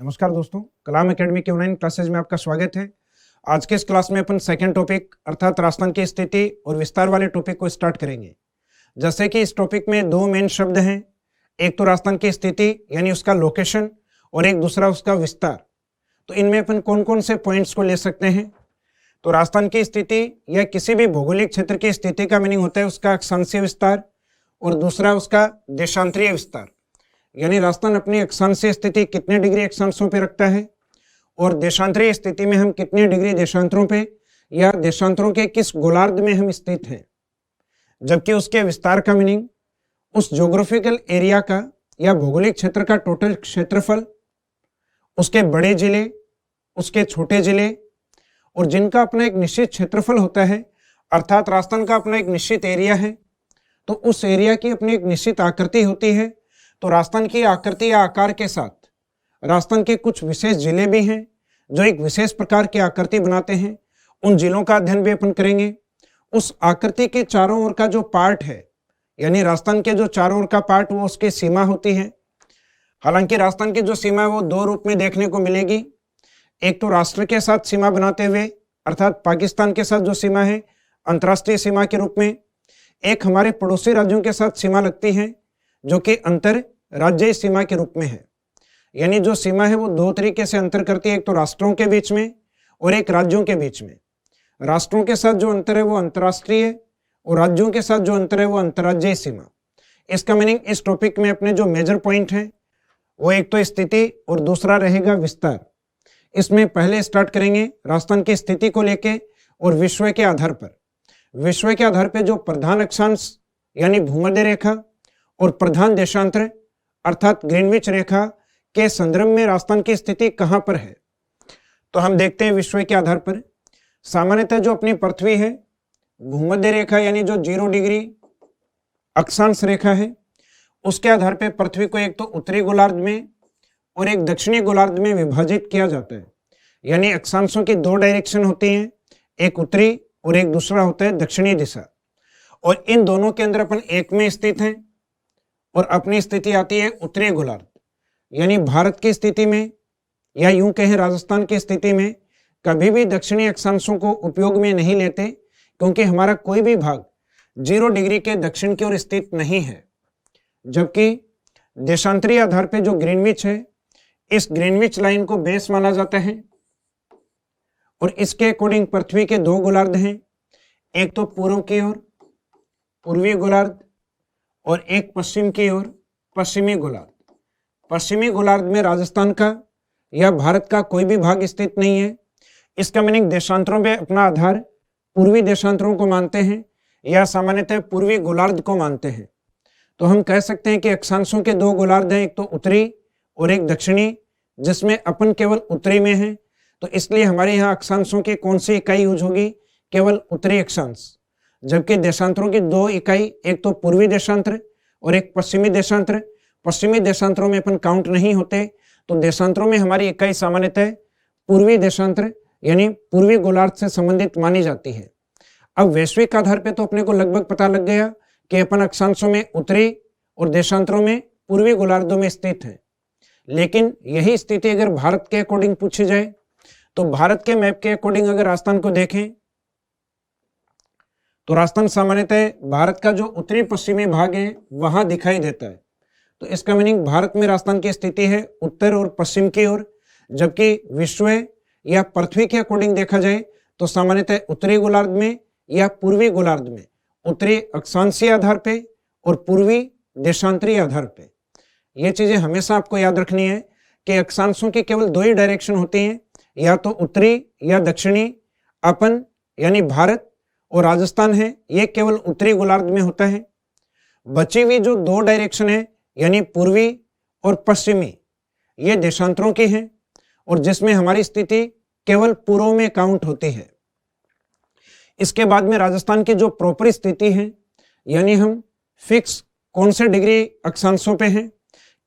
नमस्कार दोस्तों, कलाम एकेडमी के ऑनलाइन क्लासेज में आपका स्वागत है। आज के इस क्लास में अपन सेकंड टॉपिक अर्थात राजस्थान की स्थिति और विस्तार वाले टॉपिक को स्टार्ट करेंगे। जैसे कि इस टॉपिक में दो मेन शब्द हैं, एक तो राजस्थान की स्थिति यानी उसका लोकेशन और एक दूसरा उसका विस्तार। तो इनमें अपन कौन कौन से पॉइंट्स को ले सकते हैं। तो राजस्थान की स्थिति या किसी भी भौगोलिक क्षेत्र की स्थिति का मीनिंग होता है उसका अक्षांशीय विस्तार और दूसरा उसका देशांतरीय विस्तार। यानी राजस्थान अपनी अक्षांशीय स्थिति कितने डिग्री अक्षांशों पे रखता है और देशांतरीय स्थिति में हम कितने डिग्री देशांतरों पे या देशांतरों के किस गोलार्ध में हम स्थित हैं। जबकि उसके विस्तार का मीनिंग उस ज्योग्राफिकल एरिया का या भौगोलिक क्षेत्र का टोटल क्षेत्रफल, उसके बड़े जिले, उसके छोटे जिले और जिनका अपना एक निश्चित क्षेत्रफल होता है, अर्थात राजस्थान का अपना एक निश्चित एरिया है तो उस एरिया की अपनी एक निश्चित आकृति होती है। तो राजस्थान की आकृति या आकार के साथ राजस्थान के कुछ विशेष जिले भी हैं जो एक विशेष प्रकार की आकृति बनाते हैं। उन जिलों का अध्ययन भी अपन करेंगे। उस आकृति के चारों ओर का जो पार्ट है यानी राजस्थान के जो चारों ओर का पार्ट वो उसकी सीमा होती है। हालांकि राजस्थान की जो सीमा है वो दो रूप में देखने को मिलेगी। एक तो राष्ट्र के साथ सीमा बनाते हुए अर्थात पाकिस्तान के साथ जो सीमा है अंतर्राष्ट्रीय सीमा के रूप में, एक हमारे पड़ोसी राज्यों के साथ सीमा लगती है जो कि अंतर राज्यीय सीमा के रूप में है। यानी जो सीमा है वो दो तरीके से अंतर करती है, एक तो राष्ट्रों के बीच में और एक राज्यों के बीच में। राष्ट्रों के साथ जो अंतर है वो अंतर्राष्ट्रीय और राज्यों के साथ जो अंतर है वो अंतर्राज्यीय सीमा। इसका मीनिंग इस टॉपिक में अपने जो मेजर पॉइंट है वो एक तो स्थिति और दूसरा रहेगा विस्तार। इसमें पहले स्टार्ट करेंगे राजस्थान की स्थिति को लेके और विश्व के आधार पर। विश्व के आधार पर जो प्रधान अक्षांश यानी भूमध्य रेखा और प्रधान देशांतर अर्थात ग्रीनविच रेखा के संदर्भ में राजस्थान की स्थिति कहां पर है। तो हम देखते हैं विश्व के आधार पर सामान्यतः जो अपनी पृथ्वी है भूमध्य रेखा यानी जो 0 डिग्री अक्षांश रेखा है उसके आधार पर पृथ्वी को एक तो उत्तरी गोलार्ध में और एक दक्षिणी गोलार्ध में विभाजित किया जाता है। यानी अक्षांशों की दो डायरेक्शन होती हैं, एक उत्तरी और एक दूसरा होता है दक्षिणी दिशा। और इन दोनों के अंदर अपन एक में स्थित हैं और अपनी स्थिति आती है उत्तरी गोलार्ध। यानी भारत की स्थिति में या यूं कहें राजस्थान की स्थिति में कभी भी दक्षिणी अक्षांशों को उपयोग में नहीं लेते क्योंकि हमारा कोई भी भाग 0 डिग्री के दक्षिण की ओर स्थित नहीं है। जबकि देशांतरीय आधार पर जो ग्रीनविच है इस ग्रीनविच लाइन को बेस माना जाता है और इसके अकॉर्डिंग पृथ्वी के दो गोलार्ध हैं, एक तो पूर्व की ओर पूर्वी गोलार्ध और एक पश्चिम की ओर पश्चिमी गोलार्ध। पश्चिमी गोलार्ध में राजस्थान का या भारत का कोई भी भाग स्थित नहीं है। इसका मीनिंग देशांतरों पे अपना आधार पूर्वी देशांतरों को मानते हैं या सामान्यतः पूर्वी गोलार्ध को मानते हैं। तो हम कह सकते हैं कि अक्षांशों के दो गोलार्ध हैं, एक तो उत्तरी और एक दक्षिणी, जिसमें अपन केवल उत्तरी में हैं। तो इसलिए हमारे यहाँ अक्षांशों की कौन सी इकाई यूज होगी, केवल उत्तरी अक्षांश। जबकि देशांतरों की दो इकाई, एक तो पूर्वी देशांतर और एक पश्चिमी देशांतर। पश्चिमी देशांतरों में अपन काउंट नहीं होते तो देशांतरों में हमारी इकाई सामान्यतः पूर्वी देशांतर यानी पूर्वी गोलार्ध से संबंधित मानी जाती है। अब वैश्विक आधार पे तो अपने को लगभग पता लग गया कि अपन अक्षांशों में उत्तरी और देशांतरों में पूर्वी गोलार्धों में स्थित है। लेकिन यही स्थिति अगर भारत के अकॉर्डिंग पूछी जाए तो भारत के मैप के अकॉर्डिंग अगर राजस्थान को देखें तो राजस्थान सामान्यतः भारत का जो उत्तरी पश्चिमी भाग है वहां दिखाई देता है। तो इसका मीनिंग भारत में राजस्थान की स्थिति है उत्तर और पश्चिम की ओर। जबकि विश्व या पृथ्वी के अकॉर्डिंग देखा जाए तो सामान्यतः उत्तरी गोलार्ध में या पूर्वी गोलार्ध में, उत्तरी अक्षांशीय आधार पे और पूर्वी देशांतरीय आधार पे। ये चीजें हमेशा आपको याद रखनी है कि अक्षांशों की केवल दो ही डायरेक्शन होती हैं, या तो उत्तरी या दक्षिणी। अपन यानी भारत और राजस्थान है ये केवल उत्तरी गोलार्ध में होता है। बची हुई जो दो डायरेक्शन है यानी पूर्वी और पश्चिमी ये देशांतरों की हैं और जिसमें हमारी स्थिति केवल पूर्व में काउंट होती है। इसके बाद में राजस्थान की जो प्रॉपर स्थिति है यानी हम फिक्स कौन से डिग्री अक्षांशों पे हैं,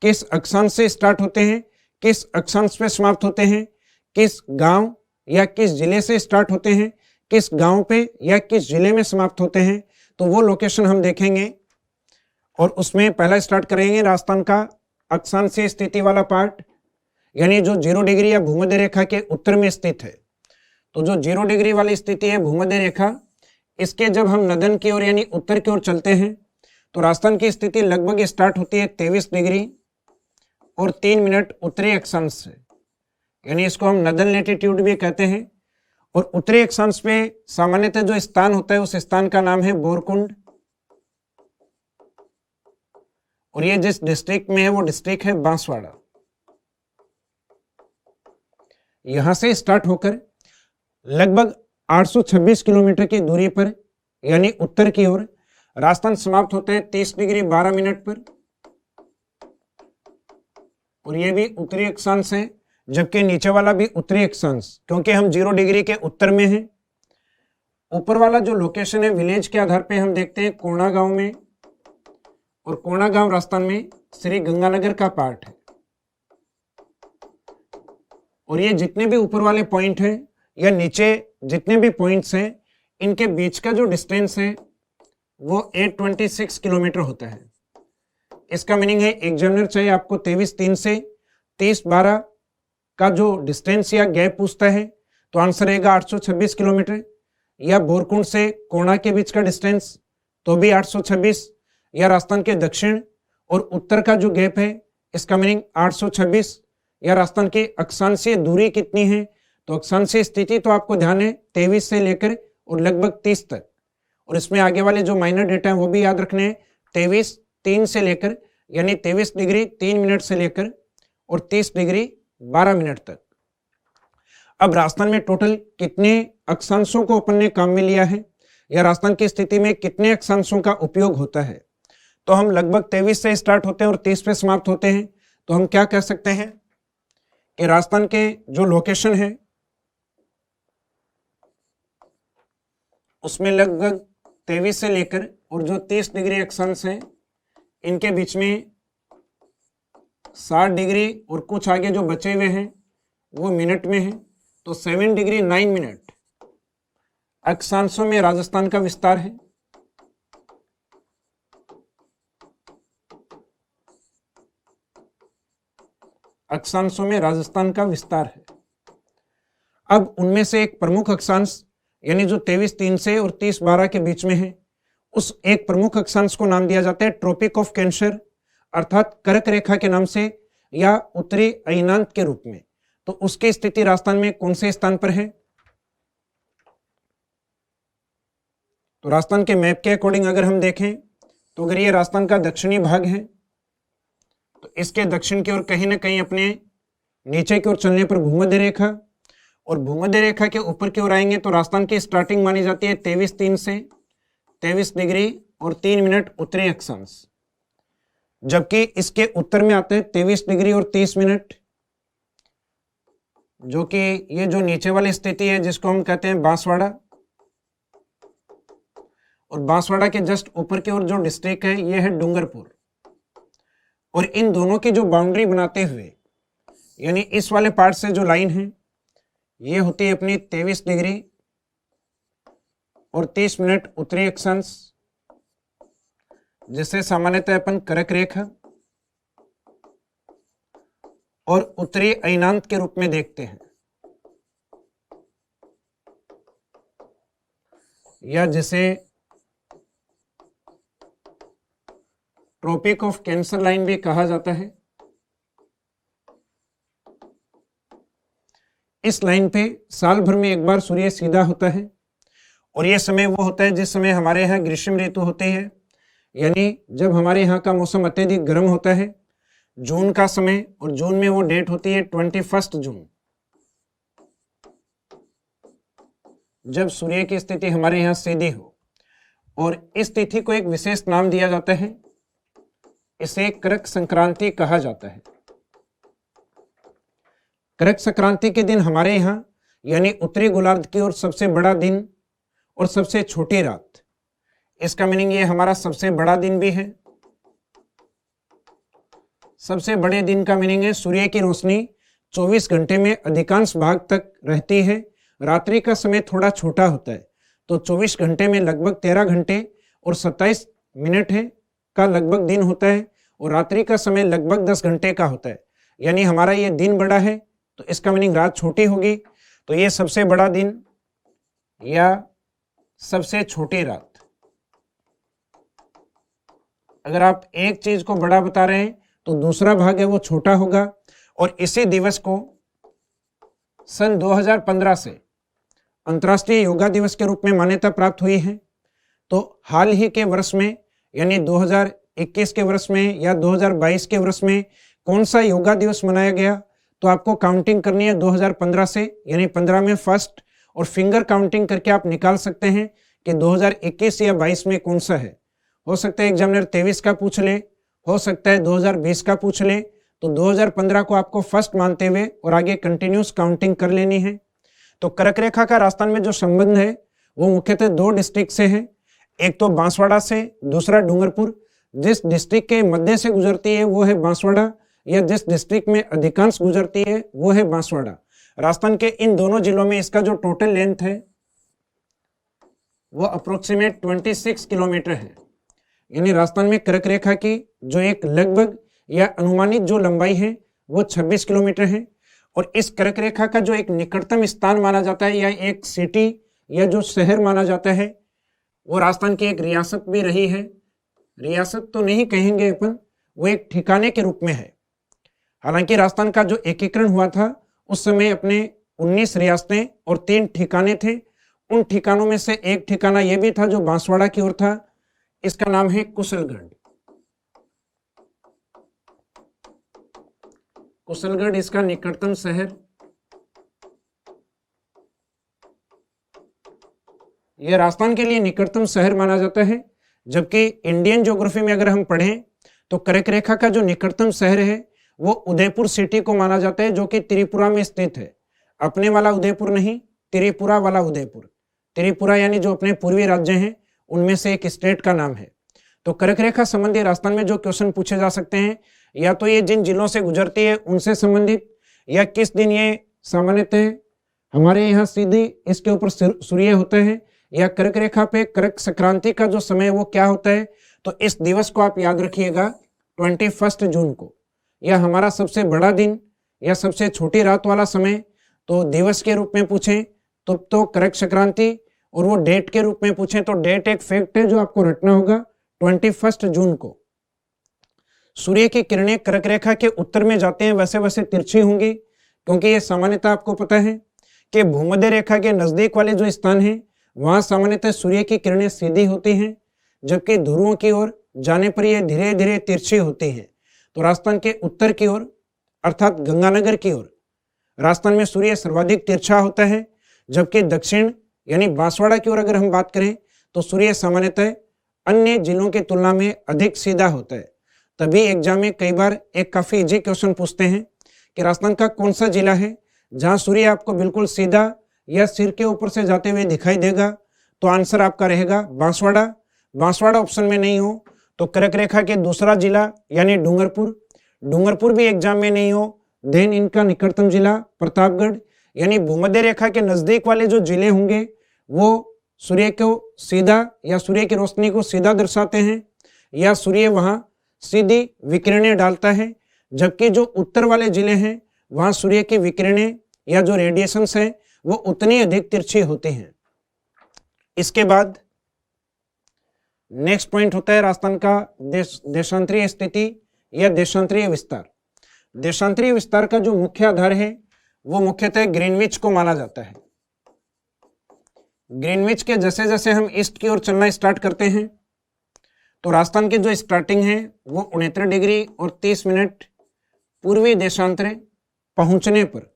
किस अक्षांश से स्टार्ट होते हैं, किस अक्षांश पे समाप्त होते हैं, किस गांव या किस जिले से स्टार्ट होते हैं, किस गांव पे या किस जिले में समाप्त होते हैं, तो वो लोकेशन हम देखेंगे। और उसमें पहला स्टार्ट करेंगे राजस्थान का अक्षांशीय स्थिति वाला पार्ट यानी जो 0 डिग्री या भूमध्य रेखा के उत्तर में स्थित है। तो जो 0 डिग्री वाली स्थिति है भूमध्य रेखा, इसके जब हम नदन की ओर यानी उत्तर की ओर चलते हैं तो राजस्थान की स्थिति लगभग स्टार्ट होती है 23 डिग्री और 3 मिनट उत्तरी अक्षांश से, यानी इसको हम नदन लैटिट्यूड भी कहते हैं। और उत्तरी अक्षांश पे सामान्यतः जो स्थान होता है उस स्थान का नाम है बोरकुंड, और ये जिस डिस्ट्रिक्ट में है वो डिस्ट्रिक्ट है बांसवाड़ा। यहां से स्टार्ट होकर लगभग 826 किलोमीटर की दूरी पर यानी उत्तर की ओर राजस्थान समाप्त होता है 30 डिग्री 12 मिनट पर, और ये भी उत्तरी अक्षांश है, जबकि नीचे वाला भी उत्तरी अक्षांश, क्योंकि हम 0 डिग्री के उत्तर में हैं। ऊपर वाला जो लोकेशन है विलेज के आधार पे हम देखते हैं कोणा गांव में, और कोणा गांव राजस्थान में श्री गंगानगर का पार्ट है। और ये जितने भी ऊपर वाले पॉइंट हैं या नीचे जितने भी पॉइंट्स हैं, इनके बीच का जो डिस्टेंस है वो 826 किलोमीटर होता है। इसका मीनिंग है एग्जामिनर चाहे आपको 23-3 से 30-12 का जो डिस्टेंस या गैप पूछता है तो आंसर रहेगा 826 किलोमीटर, या बोरकुंड से कोणा के बीच का डिस्टेंस तो भी 826, या राजस्थान के दक्षिण और उत्तर का जो गैप है इसका मीनिंग 826, या राजस्थान की अक्षांशीय दूरी कितनी है तो अक्षांशीय स्थिति तो आपको ध्यान है 23 से लेकर और लगभग 30 तक, और इसमें आगे वाले जो माइनर डेटा है वो भी याद रखने हैं। 23-3 से लेकर यानी 23 डिग्री 3 मिनट से लेकर और 30 डिग्री 12 मिनट तक। अब राजस्थान में टोटल कितने अक्षांशों को अपन ने काम में लिया है, या राजस्थान की स्थिति में कितने अक्षांशों का उपयोग होता है, तो हम लगभग 23 से स्टार्ट होते हैं और 30 पे समाप्त होते हैं। तो हम क्या कह सकते हैं कि राजस्थान के जो लोकेशन है उसमें लगभग 23 से लेकर और जो 30 डिग्री अक्षांश है इनके बीच में 60 डिग्री और कुछ आगे जो बचे हुए हैं वो मिनट में है, तो 7 डिग्री 9 मिनट अक्षांशों में राजस्थान का विस्तार है। अक्षांशों में राजस्थान का विस्तार है। अब उनमें से एक प्रमुख अक्षांश यानी जो 23-3 से और 30-12 के बीच में है, उस एक प्रमुख अक्षांश को नाम दिया जाता है ट्रॉपिक ऑफ कैंसर, अर्थात कर्क रेखा के नाम से या उत्तरी अयनांत के रूप में। तो उसकी स्थिति राजस्थान में कौन से स्थान पर है, तो राजस्थान के मैप के अकॉर्डिंग अगर हम देखें तो अगर ये राजस्थान का दक्षिणी भाग है तो इसके दक्षिण की ओर कहीं ना कहीं अपने नीचे की ओर चलने पर भूमध्य रेखा, और भूमध्य रेखा के ऊपर की ओर आएंगे तो राजस्थान की स्टार्टिंग मानी जाती है 23-3 से 23 डिग्री और 3 मिनट उत्तरी अक्षांश, जबकि इसके उत्तर में आते हैं 23 डिग्री और 30 मिनट, जो कि ये जो नीचे वाली स्थिति है जिसको हम कहते हैं बांसवाड़ा, और बांसवाड़ा के जस्ट ऊपर की ओर जो डिस्ट्रिक्ट है ये है डूंगरपुर। और इन दोनों की जो बाउंड्री बनाते हुए यानी इस वाले पार्ट से जो लाइन है ये होती है अपनी 23 डिग्री और 30 मिनट उत्तरी अक्षांश, जिसे सामान्यतः अपन कर्क रेखा और उत्तरी अयनांत के रूप में देखते हैं, या जिसे ट्रॉपिक ऑफ कैंसर लाइन भी कहा जाता है। इस लाइन पे साल भर में एक बार सूर्य सीधा होता है, और यह समय वो होता है जिस समय हमारे यहाँ ग्रीष्म ऋतु होती है, यानी जब हमारे यहाँ का मौसम अत्यधिक गर्म होता है, जून का समय, और जून में वो डेट होती है 21 जून, जब सूर्य की स्थिति हमारे यहाँ सीधी हो। और इस तिथि को एक विशेष नाम दिया जाता है, इसे कर्क संक्रांति कहा जाता है। कर्क संक्रांति के दिन हमारे यहाँ यानी उत्तरी गोलार्ध की ओर सबसे बड़ा दिन और सबसे छोटी रात, इसका मीनिंग ये हमारा सबसे बड़ा दिन भी है। सबसे बड़े दिन का मीनिंग है सूर्य की रोशनी 24 घंटे में अधिकांश भाग तक रहती है, रात्रि का समय थोड़ा छोटा होता है, तो 24 घंटे में लगभग 13 घंटे और 27 मिनट है का लगभग दिन होता है, और रात्रि का समय लगभग 10 घंटे का होता है। यानी हमारा ये दिन बड़ा है तो इसका मीनिंग रात छोटी होगी। तो ये सबसे बड़ा दिन या सबसे छोटी रात। अगर आप एक चीज को बड़ा बता रहे हैं तो दूसरा भाग है वो छोटा होगा। और इसी दिवस को सन 2015 से अंतर्राष्ट्रीय योगा दिवस के रूप में मान्यता प्राप्त हुई है। तो हाल ही के वर्ष में यानी 2021 के वर्ष में या 2022 के वर्ष में कौन सा योगा दिवस मनाया गया, तो आपको काउंटिंग करनी है 2015 से, यानी 15 में फर्स्ट, और फिंगर काउंटिंग करके आप निकाल सकते हैं कि 2021 या 22 में कौन सा है। हो सकता है एग्जामिनर 23 का पूछ ले, हो सकता है 2020 का पूछ ले, तो 2015 को आपको फर्स्ट मानते हुए और आगे कंटिन्यूस काउंटिंग कर लेनी है। तो कर्क रेखा का राजस्थान में जो संबंध है वो मुख्यतः दो डिस्ट्रिक्ट से है, एक तो बांसवाड़ा से, दूसरा डूंगरपुर। जिस डिस्ट्रिक्ट के मध्य से गुजरती है वो है बांसवाड़ा, या जिस डिस्ट्रिक्ट में अधिकांश गुजरती है वो है बांसवाड़ा। राजस्थान के इन दोनों जिलों में इसका जो टोटल लेंथ है वो अप्रोक्सीमेट 26 किलोमीटर है। यानी राजस्थान में कर्क रेखा की जो एक लगभग या अनुमानित जो लंबाई है वो 26 किलोमीटर है। और इस कर्क रेखा का जो एक निकटतम स्थान माना जाता है या एक सिटी या जो शहर माना जाता है वो राजस्थान की एक रियासत भी रही है। रियासत तो नहीं कहेंगे अपन, वो एक ठिकाने के रूप में है। हालांकि राजस्थान का जो एकीकरण हुआ था उस समय अपने 19 रियासतें और 3 ठिकाने थे। उन ठिकानों में से एक ठिकाना यह भी था जो बांसवाड़ा की ओर था, इसका नाम है कुशलगढ़। कुशलगढ़ इसका निकटतम शहर। यह राजस्थान के लिए निकटतम शहर माना जाता है। जबकि इंडियन ज्योग्राफी में अगर हम पढ़ें तो कर्क रेखा का जो निकटतम शहर है वो उदयपुर सिटी को माना जाता है, जो कि त्रिपुरा में स्थित है। अपने वाला उदयपुर नहीं, त्रिपुरा वाला उदयपुर। त्रिपुरा यानी जो अपने पूर्वी राज्य हैं उनमें से एक स्टेट का नाम है। तो कर्क रेखा संबंधी राजस्थान में जो क्वेश्चन पूछे जा सकते हैं, या तो ये जिन जिलों से गुजरती है उनसे संबंधित, या किस दिन ये सामान्यतः हमारे यहाँ सीधी इसके ऊपर सूर्य होता है, या कर्क रेखा पे कर्क संक्रांति का जो समय वो क्या होता है। तो इस दिवस को आप याद रखिएगा 21 जून को। यह हमारा सबसे बड़ा दिन या सबसे छोटी रात वाला समय। तो दिवस के रूप में पूछें तो कर्क संक्रांति, और वो डेट के रूप में पूछें तो डेट एक फैक्ट है जो आपको रटना होगा 21 जून को। सूर्य की किरणें कर्क रेखा के उत्तर में जाते हैं, वैसे वैसे तिरछी होंगी, क्योंकि ये सामान्यतः आपको पता है कि भूमध्य रेखा के नजदीक वाले जो स्थान है वहां सामान्यतः सूर्य की किरणें सीधी होती हैं, जबकि ध्रुवों की ओर जाने पर ये धीरे धीरे तिरछी होती हैं। तो राजस्थान के उत्तर की ओर अर्थात गंगानगर की ओर राजस्थान में सूर्य सर्वाधिक तिरछा होता है, जबकि दक्षिण यानी बांसवाड़ा की ओर अगर हम बात करें तो सूर्य सामान्यतः अन्य जिलों की तुलना में अधिक सीधा होता है। तभी एग्जाम में कई बार एक काफी इजी क्वेश्चन पूछते हैं कि राजस्थान का कौन सा जिला है जहां सूर्य आपको बिल्कुल सीधा या सिर के ऊपर से जाते हुए दिखाई देगा। तो आंसर आपका रहेगा बांसवाड़ा। बांसवाड़ा ऑप्शन में नहीं हो तो कर्क रेखा के दूसरा जिला यानी डूंगरपुर। डूंगरपुर भी एग्जाम में नहीं हो देन इनका निकटतम जिला प्रतापगढ़। यानी भूमध्य रेखा के नजदीक वाले जो जिले होंगे वो सूर्य को सीधा या सूर्य की रोशनी को सीधा दर्शाते हैं, या सूर्य वहां सीधी विकिरणें डालता है। जबकि जो उत्तर वाले जिले हैं वहां सूर्य की विकिरणें या जो रेडिएशंस है वो उतनी अधिक तिरछी होती हैं। इसके बाद नेक्स्ट पॉइंट होता है राजस्थान का देशांतरीय स्थिति या देशांतरीय विस्तार। देशांतरीय विस्तार का जो मुख्य आधार है वो मुख्यतः ग्रीनविच को माना जाता है। ग्रीनविच के जैसे जैसे हम ईस्ट की ओर चलना स्टार्ट करते हैं तो राजस्थान की जो स्टार्टिंग है वो 69 डिग्री और 30 मिनट पूर्वी देशांतर पहुंचने पर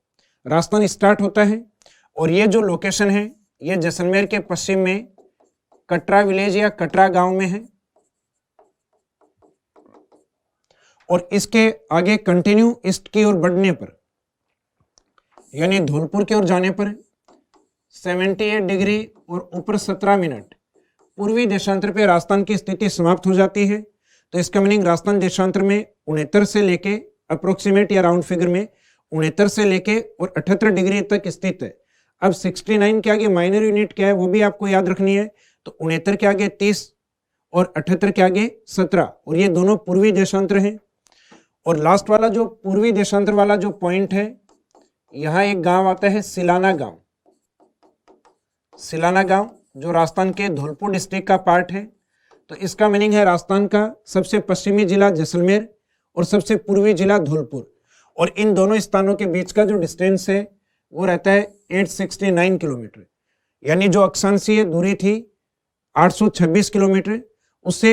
राजस्थान स्टार्ट होता है। और ये जो लोकेशन है ये जैसलमेर के पश्चिम में कटरा विलेज या कटरा गांव में है, और इसके आगे कंटिन्यू ईस्ट की ओर बढ़ने पर यानी धौलपुर की ओर जाने पर 78 डिग्री और ऊपर 17 मिनट पूर्वी देशांतर पे राजस्थान की स्थिति समाप्त हो जाती है। तो इसका मीनिंग राजस्थान देशांतर में 69 से लेके अप्रोक्सीमेट या राउंड फिगर में 69 से लेके और 78 डिग्री तक स्थित है। अब 69 के आगे माइनर यूनिट क्या है वो भी आपको याद रखनी है। तो 69 के आगे 30 और 78 के आगे 17, और ये दोनों पूर्वी देशांतर हैं। और लास्ट वाला जो पूर्वी देशांतर वाला जो पॉइंट है, यहाँ एक गांव आता है सिलाना गांव। सिलाना गांव जो राजस्थान के धौलपुर डिस्ट्रिक्ट का पार्ट है। तो इसका मीनिंग है राजस्थान का सबसे पश्चिमी जिला जैसलमेर और सबसे पूर्वी जिला धौलपुर, और इन दोनों स्थानों के बीच का जो डिस्टेंस है वो रहता है 869 किलोमीटर। यानी जो अक्षांशीय दूरी थी 826 किलोमीटर, उससे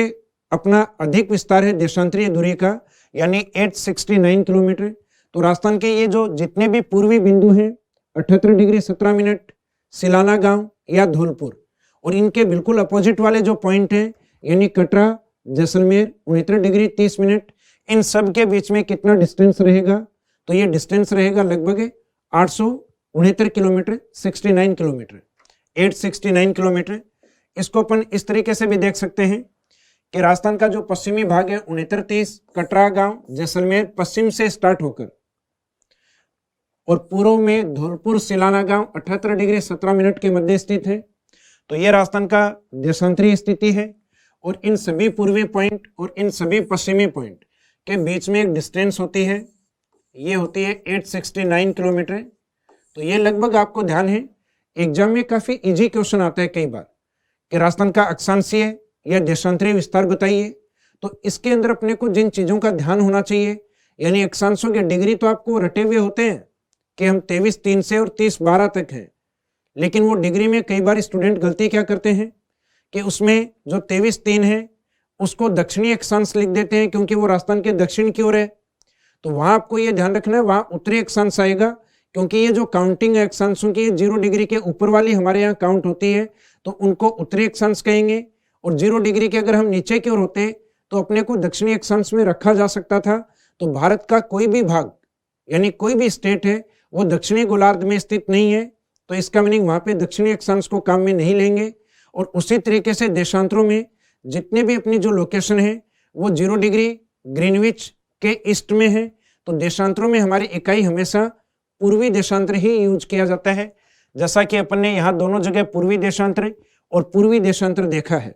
अपना अधिक विस्तार है देशांतरीय दूरी का, यानी 869 किलोमीटर। तो राजस्थान के ये जो जितने भी पूर्वी बिंदु हैं 78 डिग्री 17 मिनट, सिलाना गांव या धौलपुर, और इनके बिल्कुल अपोजिट वाले जो पॉइंट हैं यानी कटरा, जैसलमेर 69 डिग्री 30 मिनट, इन सब के बीच में कितना डिस्टेंस रहेगा? तो ये डिस्टेंस रहेगा लगभग 869 किलोमीटर, 69 किलोमीटर, 869 किलोमीटर। इसको अपन इस तरीके से भी देख सकते हैं कि राजस्थान का जो पश्चिमी भाग है 69-30, कटरा गांव, जैसलमेर पश्चिम से स्टार्ट होकर, और पूर्व में धौलपुर, सिलाना गांव 78 डिग्री 17 मिनट के मध्य स्थित है। तो ये राजस्थान का देशांतरीय स्थिति है, और इन सभी पूर्वी पॉइंट और इन सभी पश्चिमी पॉइंट के बीच में एक डिस्टेंस होती है, ये होती है 869 किलोमीटर। तो ये लगभग आपको ध्यान है, एग्जाम में काफी इजी क्वेश्चन आता है कई बार कि राजस्थान का अक्षांशीय या देशांतरीय विस्तार बताइए। तो इसके अंदर अपने को जिन चीजों का ध्यान होना चाहिए, यानी अक्षांशों के डिग्री तो आपको रटे हुए होते हैं कि हम 23-3 से और 30-12 तक है, लेकिन वो डिग्री में कई बार स्टूडेंट गलती क्या करते हैं कि उसमें जो 23-3 है उसको दक्षिणी अक्षांश लिख देते हैं, क्योंकि वो राजस्थान के दक्षिण की ओर है। तो वहां आपको ये ध्यान रखना है, वहां उत्तरी अक्षांश आएगा, क्योंकि ये जो काउंटिंग है अक्षांशों की 0 डिग्री के ऊपर वाली हमारे यहाँ काउंट होती है, तो उनको उत्तरी अक्षांश कहेंगे। और 0 डिग्री के अगर हम नीचे की ओर होते तो अपने को दक्षिणी अक्षांश में रखा जा सकता था। तो भारत का कोई भी भाग यानी कोई भी स्टेट है वो दक्षिणी गोलार्ध में स्थित नहीं है, तो इसका मीनिंग वहां पे दक्षिणी अक्षांश को काम में नहीं लेंगे। और उसी तरीके से देशांतरों में जितने भी अपनी जो लोकेशन है वो 0 डिग्री ग्रीनविच के ईस्ट में है। तो देशांतरों में हमारी इकाई हमेशा पूर्वी देशांतर ही यूज किया जाता है, जैसा कि अपन ने यहाँ दोनों जगह पूर्वी देशांतर और पूर्वी देशांतर देखा है।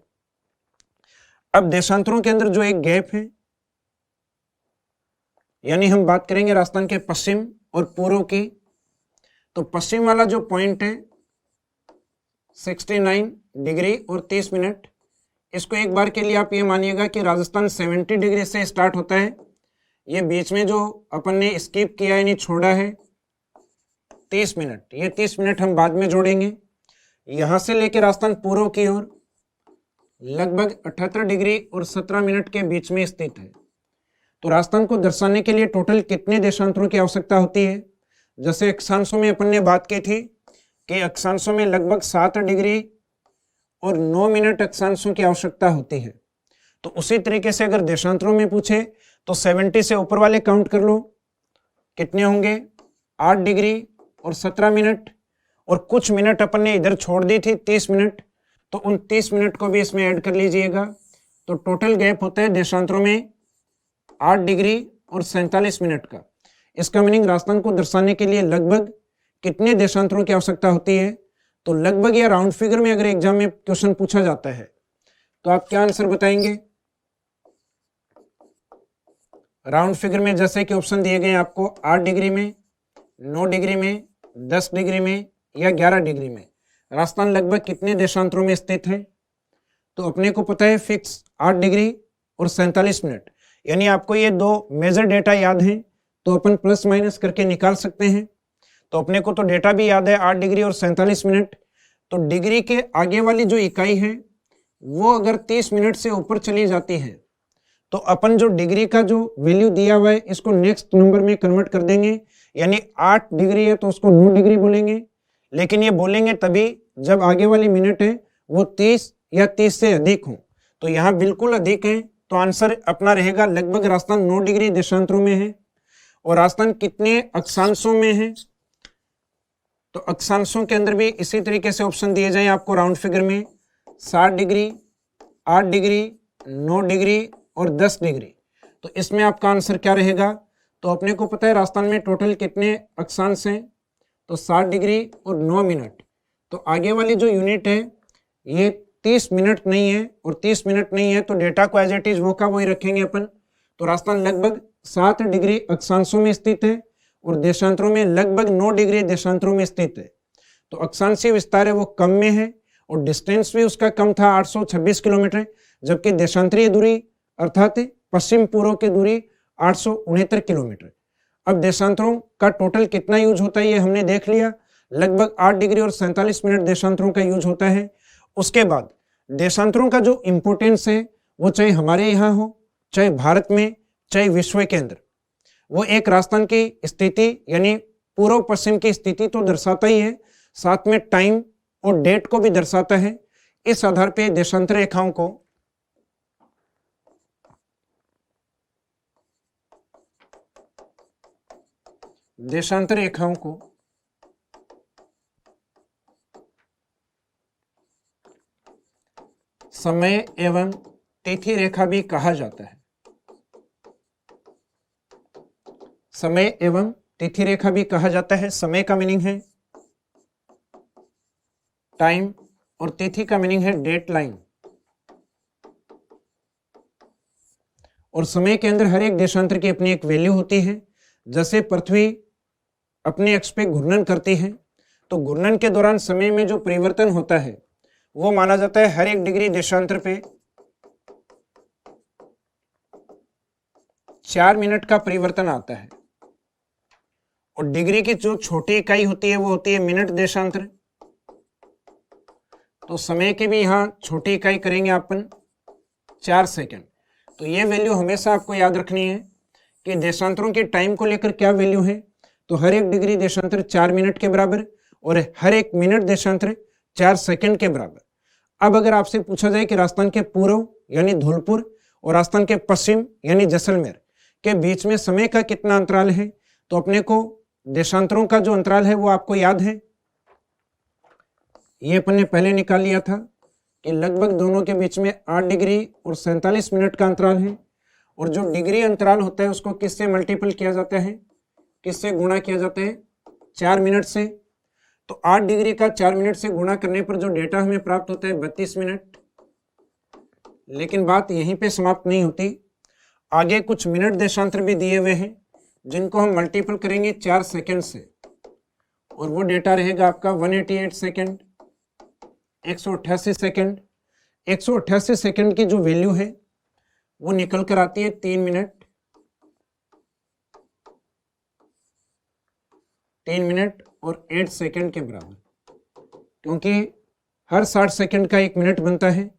अब देशांतरों के अंदर जो एक गैप है, यानी हम बात करेंगे राजस्थान के पश्चिम और पूर्व की, तो पश्चिम वाला जो पॉइंट है 69 डिग्री और 30 मिनट, इसको एक बार के लिए आप ये मानिएगा कि राजस्थान 70 डिग्री से स्टार्ट होता है। ये बीच में जो अपन ने स्किप किया यानी छोड़ा है 30 मिनट, ये 30 मिनट हम बाद में जोड़ेंगे। यहां से लेकर राजस्थान पूर्व की ओर लगभग 78 डिग्री और 17 मिनट के बीच में स्थित है। तो राजस्थान को दर्शाने के लिए टोटल कितने देशांतरों की आवश्यकता होती है? जैसे अक्षांशों में अपन ने बात की थी कि अक्षांशों में लगभग 7 डिग्री और 9 मिनट अक्षांशों की आवश्यकता होती है। तो उसी तरीके से अगर देशांतरों में पूछे तो 70 से ऊपर वाले काउंट कर लो, कितने होंगे? 8 डिग्री और 17 मिनट, और कुछ मिनट अपन ने इधर छोड़ दी थी 30 मिनट, तो उन 30 मिनट को भी इसमें ऐड कर लीजिएगा। तो टोटल गैप होता है देशांतरों में 8 डिग्री और 47 मिनट का। इसका मीनिंग राजस्थान को दर्शाने के लिए लगभग कितने देशांतरों की आवश्यकता होती है? तो लगभग या राउंड फिगर में अगर एग्जाम में क्वेश्चन पूछा जाता है तो आप क्या आंसर बताएंगे? राउंड फिगर में जैसे कि ऑप्शन दिए गए आपको 8 डिग्री में, 9 डिग्री में, 10 डिग्री में या 11 डिग्री में राजस्थान लगभग कितने देशांतरों में स्थित है? तो अपने को पता है फिक्स 8 डिग्री और 47 मिनट, यानी आपको ये दो मेजर डेटा याद हैं तो अपन प्लस माइनस करके निकाल सकते हैं। तो अपने को तो डेटा भी याद है 8 डिग्री और 47 मिनट। तो डिग्री के आगे वाली जो इकाई है वो अगर 30 मिनट से ऊपर चली जाती है तो अपन जो डिग्री का जो वैल्यू दिया हुआ है इसको नेक्स्ट नंबर में कन्वर्ट कर देंगे, यानी 8 डिग्री है तो उसको 9 डिग्री बोलेंगे, लेकिन ये बोलेंगे तभी जब आगे वाली मिनट है वो 30 या 30 से अधिक हो। तो यहाँ बिल्कुल अधिक है, तो आंसर अपना रहेगा लगभग राजस्थान 9 डिग्री देशांतरों में है। और राजस्थान कितने अक्षांशों में है? तो अक्षांशों के अंदर भी इसी तरीके से ऑप्शन दिए जाए आपको राउंड फिगर में 7 डिग्री, 8 डिग्री, 9 डिग्री और 10 डिग्री। तो इसमें आपका आंसर क्या रहेगा? तो अपने को पता है राजस्थान में टोटल कितने अक्षांश हैं, तो 7 डिग्री और 9 मिनट। तो आगे वाली जो यूनिट है ये 30 मिनट नहीं है, और 30 मिनट नहीं है तो डेटा को एज इट इज वो का वही रखेंगे अपन। तो राजस्थान लगभग 7 डिग्री अक्षांशों में स्थित है और देशांतरों में लगभग 9 डिग्री देशांतरों में स्थित है। तो अक्षांशीय विस्तार है वो कम में है और डिस्टेंस भी उसका कम था 826 किलोमीटर, जबकि देशांतरीय दूरी अर्थात पश्चिम पूर्व की दूरी 869 किलोमीटर। अब देशांतरों का टोटल कितना यूज होता है ये हमने देख लिया, लगभग 8 डिग्री और 47 मिनट देशांतरों का यूज होता है। उसके बाद देशांतरों का जो इम्पोर्टेंस है वो चाहे हमारे यहाँ हो, चाहे भारत में, चाहे विश्व के अंदर, वो एक राजस्थान की स्थिति यानी पूर्व पश्चिम की स्थिति तो दर्शाता ही है, साथ में टाइम और डेट को भी दर्शाता है। इस आधार पे देशांतर रेखाओं को समय एवं तिथि रेखा भी कहा जाता है। समय एवं तिथि रेखा भी कहा जाता है। समय का मीनिंग है टाइम और तिथि का मीनिंग है डेट लाइन। और समय के अंदर हर एक देशांतर की अपनी एक वैल्यू होती है। जैसे पृथ्वी अपने अक्ष पे घूर्णन करती है तो घूर्णन के दौरान समय में जो परिवर्तन होता है वो माना जाता है हर 1 डिग्री देशांतर पे 4 मिनट का परिवर्तन आता है। और डिग्री की जो छोटी इकाई होती है वो होती है मिनट देशांतर। तो समय की भी यहाँ छोटी इकाई करेंगे अपन 4 सेकंड। तो ये वैल्यू हमेशा आपको याद रखनी है कि देशांतरों के टाइम को लेकर क्या वैल्यू है। तो हर 1 डिग्री देशांतर 4 मिनट के बराबर और हर 1 मिनट देशांतर 4 सेकंड के बराबर। अब अगर आपसे पूछा जाए कि राजस्थान के पूर्व यानी धौलपुर और राजस्थान के पश्चिम यानी जैसलमेर के बीच में समय का कितना अंतराल है, तो अपने को देशांतरों का जो अंतराल है वो आपको याद है, ये अपन ने पहले निकाल लिया था कि लगभग दोनों के बीच में 8 डिग्री और 47 मिनट का अंतराल है। और जो डिग्री अंतराल होता है उसको किससे मल्टीपल किया जाता है, किससे गुणा किया जाता है, 4 मिनट से। तो 8 डिग्री का 4 मिनट से गुणा करने पर जो डेटा हमें प्राप्त होता है 32 मिनट। लेकिन बात यहीं पे समाप्त नहीं होती, आगे कुछ मिनट देशांतर भी दिए हुए हैं जिनको हम मल्टीपल करेंगे 4 सेकंड से और वो डेटा रहेगा आपका 188 सेकंड, 188 सेकंड। 188 सेकंड की जो वैल्यू है वो निकल कर आती है 3 मिनट और 8 सेकंड के बराबर, क्योंकि हर 60 सेकंड का 1 मिनट बनता है,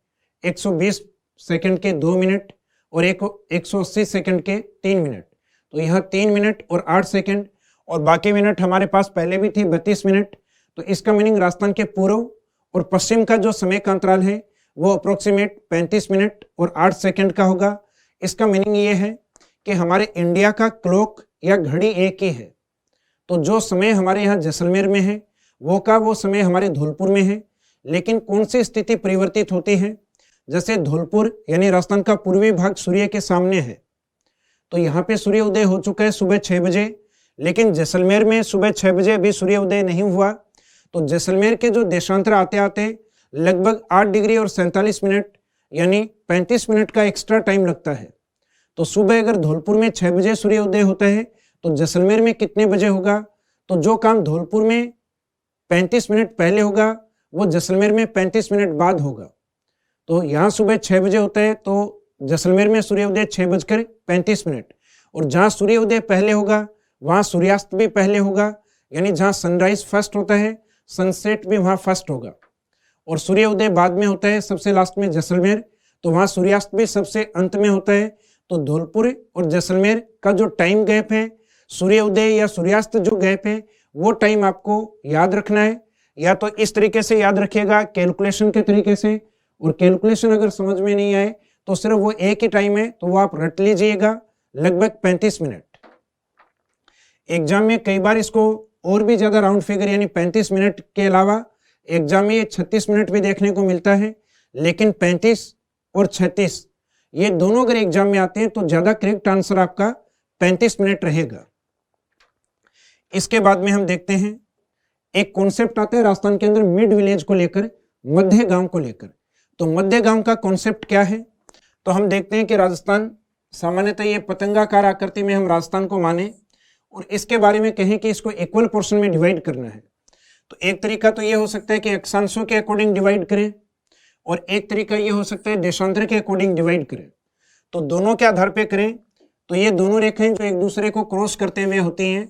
120 सेकंड के 2 मिनट और 180 सेकंड के 3 मिनट। तो यहाँ 3 मिनट और 8 सेकंड और बाकी मिनट हमारे पास पहले भी थी 32 मिनट। तो इसका मीनिंग राजस्थान के पूर्व और पश्चिम का जो समय का अंतराल है वो अप्रोक्सीमेट 35 मिनट और 8 सेकंड का होगा। इसका मीनिंग ये है कि हमारे इंडिया का क्लॉक या घड़ी एक ही है। तो जो समय हमारे यहाँ जैसलमेर में है वो समय हमारे धौलपुर में है। लेकिन कौन सी स्थिति परिवर्तित होती है, जैसे धौलपुर यानी राजस्थान का पूर्वी भाग सूर्य के सामने है तो यहाँ पे सूर्य उदय हो चुका है सुबह 6 बजे, लेकिन जैसलमेर में सुबह 6 बजे अभी सूर्य उदय नहीं हुआ। तो जैसलमेर के जो देशांतर आते आते लगभग 8 डिग्री और 47 मिनट यानी 35 मिनट का एक्स्ट्रा टाइम लगता है। तो सुबह अगर धौलपुर में 6 बजे सूर्य उदय होता है तो जैसलमेर में कितने बजे होगा, तो जो काम धौलपुर में 35 मिनट पहले होगा वो जैसलमेर में 35 मिनट बाद होगा। तो यहाँ सुबह 6 बजे होता है तो जैसलमेर में सूर्योदय 6:35, और जहाँ सूर्योदय पहले होगा वहाँ सूर्यास्त भी पहले होगा, यानी जहाँ सनराइज फर्स्ट होता है सनसेट भी वहाँ फर्स्ट होगा। और सूर्योदय बाद में होता है सबसे लास्ट में जैसलमेर, तो वहाँ सूर्यास्त भी सबसे अंत में होता है। तो धौलपुर और जैसलमेर का जो टाइम गैप है, सूर्योदय या सूर्यास्त जो गैप है, वो टाइम आपको याद रखना है। या तो इस तरीके से याद रखिएगा कैलकुलेशन के तरीके से, और कैलकुलेशन अगर समझ में नहीं आए तो सिर्फ वो एक ही टाइम है तो वो आप रट लीजिएगा, लगभग 35 मिनट। एग्जाम में कई बार इसको और भी ज्यादा राउंड फिगर यानी 35 मिनट के अलावा एग्जाम में ये 36 मिनट भी देखने को मिलता है, लेकिन 35 और 36 ये दोनों अगर एग्जाम में आते हैं तो ज्यादा करेक्ट आंसर आपका 35 मिनट रहेगा। इसके बाद में हम देखते हैं एक कॉन्सेप्ट आता है राजस्थान के अंदर मिड विलेज को लेकर, मध्य गांव को लेकर। तो मध्य गांव का कॉन्सेप्ट क्या है, तो हम देखते हैं कि राजस्थान सामान्यतः ये पतंगाकार आकृति में हम राजस्थान को माने और इसके बारे में कहें कि इसको इक्वल पोर्शन में डिवाइड करना है, तो एक तरीका तो ये हो सकता है कि अक्षांशों के अकॉर्डिंग डिवाइड करें और एक तरीका ये हो सकता है देशांतर के अकॉर्डिंग डिवाइड करें। तो दोनों के आधार पे करें तो ये दोनों रेखाएं जो एक दूसरे को क्रॉस करते हुए होती हैं,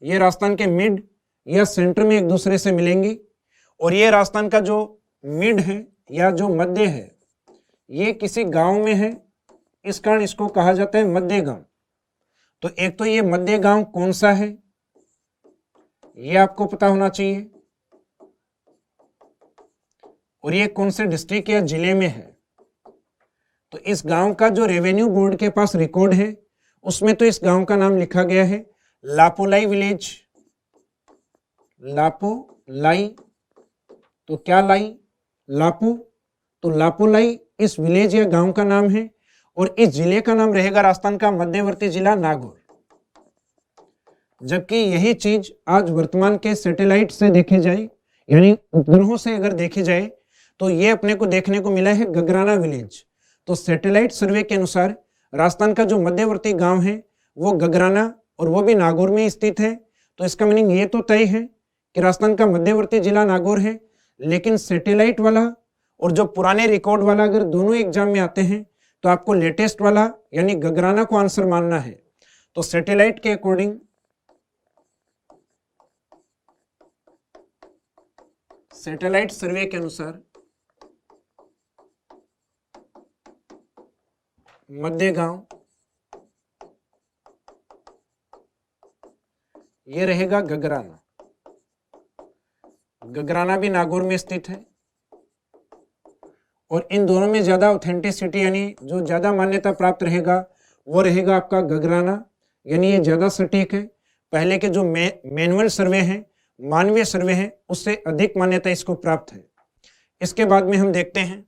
ये राजस्थान के मिड या सेंटर में एक दूसरे से मिलेंगी और ये राजस्थान का जो मिड है या जो मध्य है ये किसी गांव में है, इस कारण इसको कहा जाता है मध्य गांव। तो एक तो ये मध्य गांव कौन सा है ये आपको पता होना चाहिए और ये कौन से डिस्ट्रिक्ट या जिले में है। तो इस गांव का जो रेवेन्यू बोर्ड के पास रिकॉर्ड है उसमें तो इस गांव का नाम लिखा गया है लापोलाई विलेज। लापोलाई, तो क्या लाई? लापो, तो लापोलाई इस विलेज या गांव का नाम है और इस जिले का नाम रहेगा राजस्थान का मध्यवर्ती जिला नागौर। जबकि यही चीज आज वर्तमान के सैटेलाइट से देखे जाए यानी उपग्रहों से अगर देखी जाए तो ये अपने को देखने को मिला है गगराना विलेज। तो सैटेलाइट सर्वे के अनुसार राजस्थान का जो मध्यवर्ती गांव है वो गगराना और वो भी नागौर में स्थित है। तो इसका मीनिंग ये तो तय है कि राजस्थान का मध्यवर्ती जिला नागौर है, लेकिन सैटेलाइट वाला और जो पुराने रिकॉर्ड वाला अगर दोनों एग्जाम में आते हैं तो आपको लेटेस्ट वाला यानी गगराना को आंसर मानना है। तो सैटेलाइट के अकॉर्डिंग सैटेलाइट सर्वे के अनुसार मध्य गांव ये रहेगा गगराना। गगराना भी नागौर में स्थित है और इन दोनों में ज्यादा ऑथेंटिसिटी यानी जो ज्यादा मान्यता प्राप्त रहेगा वो रहेगा आपका गगराना, यानी ये ज्यादा सटीक है। पहले के जो मैनुअल सर्वे हैं, मानवीय सर्वे हैं, उससे अधिक मान्यता इसको प्राप्त है। इसके बाद में हम देखते हैं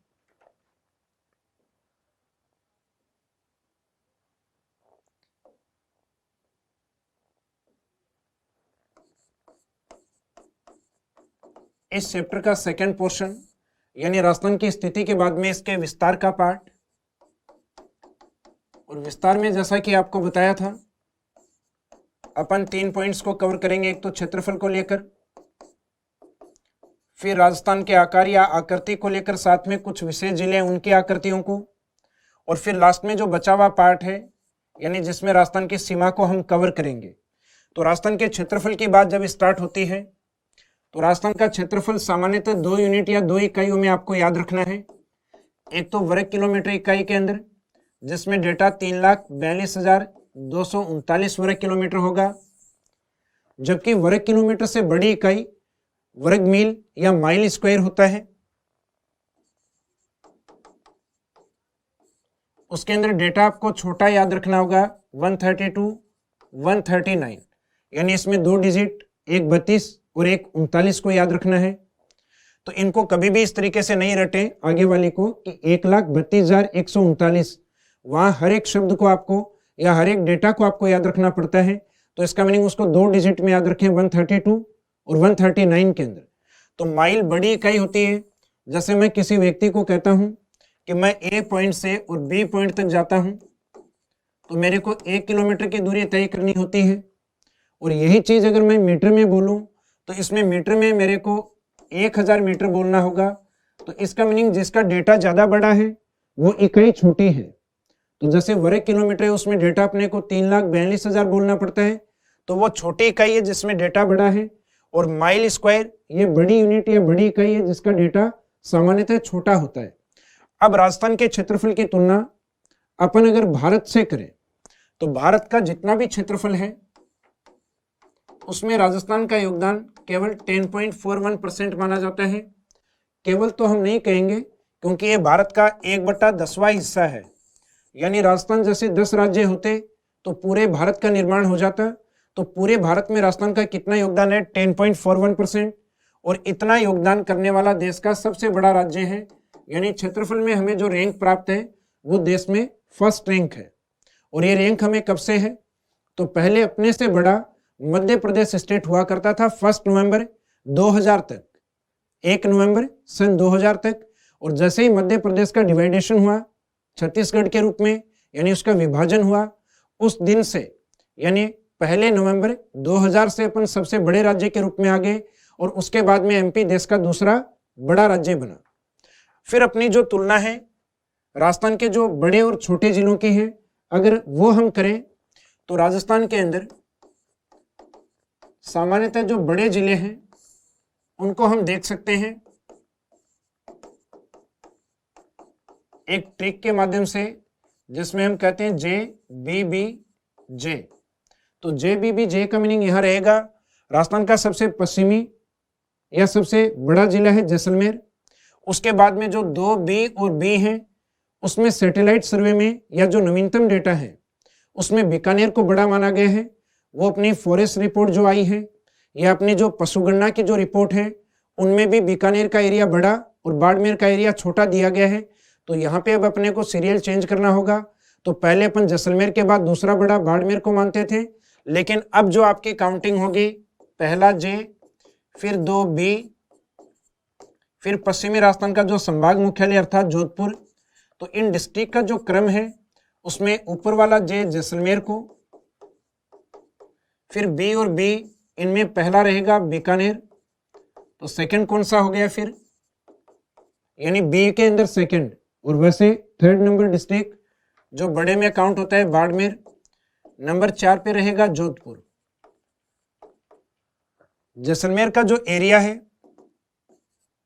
इस चैप्टर का सेकंड पोर्शन यानी राजस्थान की स्थिति के बाद में इसके विस्तार का पार्ट। और विस्तार में जैसा कि आपको बताया था अपन 3 पॉइंट्स को कवर करेंगे। एक तो क्षेत्रफल को लेकर, फिर राजस्थान के आकार या आकृति को लेकर, साथ में कुछ विशेष जिले उनकी आकृतियों को, और फिर लास्ट में जो बचा हुआ पार्ट है यानी जिसमें राजस्थान की सीमा को हम कवर करेंगे। तो राजस्थान के क्षेत्रफल की बात जब स्टार्ट होती है तो राजस्थान का क्षेत्रफल सामान्यतः 2 यूनिट या 2 इकाइयों में आपको याद रखना है। एक तो वर्ग किलोमीटर इकाई के अंदर, जिसमें डेटा 3,42,239 वर्ग किलोमीटर होगा, जबकि वर्ग किलोमीटर से बड़ी इकाई वर्ग मील या माइल स्क्वायर होता है। उसके अंदर डेटा आपको छोटा याद रखना होगा 132, 139, यानी इसमें 2 डिजिट, एक 32 और एक 39 को याद रखना है। तो इनको कभी भी इस तरीके से नहीं रटे आगे वाली को कि 1,32,139, वहां हर एक शब्द को आपको या हर एक डेटा को आपको याद रखना पड़ता है। तो इसका मीनिंग उसको 2 डिजिट में याद रखें 132 और 139 के अंदर। तो माइल बड़ी इकाई होती है। जैसे मैं किसी व्यक्ति को कहता हूं कि मैं ए पॉइंट से और बी पॉइंट तक जाता हूं तो मेरे को 1 किलोमीटर की दूरी तय करनी होती है। और यही चीज अगर मैं मीटर में बोलूं तो इसमें मीटर में मेरे को 1000 मीटर बोलना होगा। तो इसका मीनिंग जिसका डेटा ज्यादा बड़ा है वो इकाई छोटी है। तो जैसे वर्ग किलोमीटर है उसमें डेटा अपने को 3,42,000 बोलना पड़ता है, तो वो छोटी इकाई है जिसमें डेटा बड़ा है। और माइल स्क्वायर ये बड़ी यूनिट या बड़ी इकाई है जिसका डेटा सामान्यतः छोटा होता है। अब राजस्थान के क्षेत्रफल की तुलना अपन अगर भारत से करें तो भारत का जितना भी क्षेत्रफल है उसमें राजस्थान का योगदान केवल 10.41% माना जाता है। केवल तो हम नहीं कहेंगे क्योंकि ये भारत का 1/10वां हिस्सा है। यानी राजस्थान जैसे 10 राज्य होते तो पूरे भारत का निर्माण हो जाता। तो पूरे भारत में राजस्थान का कितना योगदान है? 10.41%। और इतना योगदान करने वाला देश का सबसे बड़ा राज्य है, यानी क्षेत्रफल में हमें जो रैंक प्राप्त है वो देश में फर्स्ट रैंक है। और ये रैंक हमें कब से है? तो पहले अपने से बड़ा मध्य प्रदेश स्टेट हुआ करता था 1 नवंबर 2000 तक, 1 नवंबर सन 2000 तक। और जैसे ही मध्य प्रदेश का डिवाइडेशन हुआ छत्तीसगढ़ के रूप में यानी उसका विभाजन हुआ, उस दिन से यानी 1 नवंबर 2000 से अपन सबसे बड़े राज्य के रूप में आ गए और उसके बाद में एमपी देश का दूसरा बड़ा राज्य बना। फिर अपनी जो तुलना है राजस्थान के जो बड़े और छोटे जिलों की है, अगर वो हम करें तो राजस्थान के अंदर सामान्यतः जो बड़े जिले हैं उनको हम देख सकते हैं एक ट्रिक के माध्यम से, जिसमें हम कहते हैं JBBJ। तो JBBJ का मीनिंग यहां रहेगा राजस्थान का सबसे पश्चिमी या सबसे बड़ा जिला है जैसलमेर। उसके बाद में जो 2B और B हैं उसमें सैटेलाइट सर्वे में या जो नवीनतम डेटा है उसमें बीकानेर को बड़ा माना गया है। वो अपनी फॉरेस्ट रिपोर्ट जो आई है या अपनी जो पशुगणना की जो रिपोर्ट है उनमें भी बीकानेर का एरिया बड़ा और बाड़मेर का एरिया छोटा दिया गया है। तो यहाँ पे अब अपने को सीरियल चेंज करना होगा। तो पहले अपन जैसलमेर के बाद दूसरा बड़ा बाड़मेर को मानते थे, लेकिन अब जो आपकी काउंटिंग होगी पहला J, फिर 2B, फिर पश्चिमी राजस्थान का जो संभाग मुख्यालय अर्थात जोधपुर। तो इन डिस्ट्रिक्ट का जो क्रम है उसमें ऊपर वाला J जैसलमेर को, फिर B और B इनमें पहला रहेगा बीकानेर। तो सेकंड कौन सा हो गया फिर, यानी B के अंदर सेकंड। और वैसे थर्ड नंबर डिस्ट्रिक्ट जो बड़े में काउंट होता है बाड़मेर। नंबर 4 पे रहेगा जोधपुर। जैसलमेर का जो एरिया है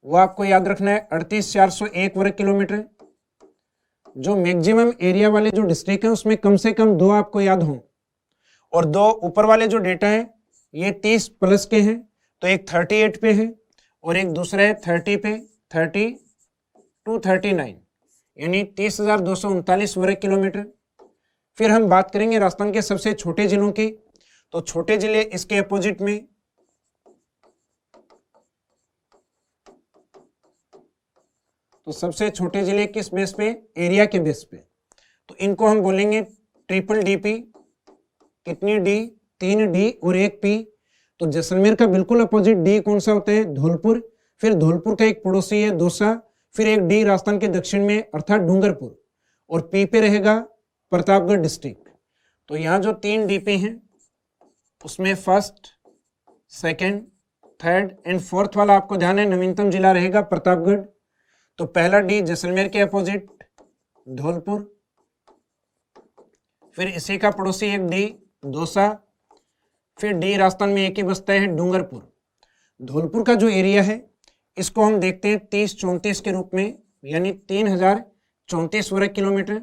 वो आपको याद रखना है 38,401 वर्ग किलोमीटर। जो मैक्सिमम एरिया वाले जो डिस्ट्रिक्ट हैं उसमें कम से कम 2 आपको याद हों, और 2 ऊपर वाले जो डेटा है ये 30 प्लस के हैं। तो एक 38 पे है और एक दूसरा है 30 पे, 30 to 39 यानी 30,239 वर्ग किलोमीटर। फिर हम बात करेंगे राजस्थान के सबसे छोटे जिलों की। तो छोटे जिले इसके अपोजिट में, तो सबसे छोटे जिले किस बेस पे, एरिया के बेस पे। तो इनको हम बोलेंगे ट्रिपल DP। कितनी D, 3 D और 1 P। तो जैसलमेर का बिल्कुल अपोजिट D कौन सा होता है, धौलपुर। फिर धौलपुर का एक पड़ोसी है दौसा, फिर एक D राजस्थान के दक्षिण में अर्थात डूंगरपुर, और P पे रहेगा प्रतापगढ़ डिस्ट्रिक्ट। तो यहाँ जो 3 DP हैं उसमें first, second, third and fourth वाला आपको ध्यान है नवीनतम जिला रहेगा प्रतापगढ़। तो पहला D जैसलमेर के अपोजिट धौलपुर, फिर इसी का पड़ोसी एक D दौसा, फिर D राजस्थान में एक ही बसता है डूंगरपुर। धौलपुर का जो एरिया है इसको हम देखते हैं 3034 के रूप में, यानी 3034 वर्ग किलोमीटर।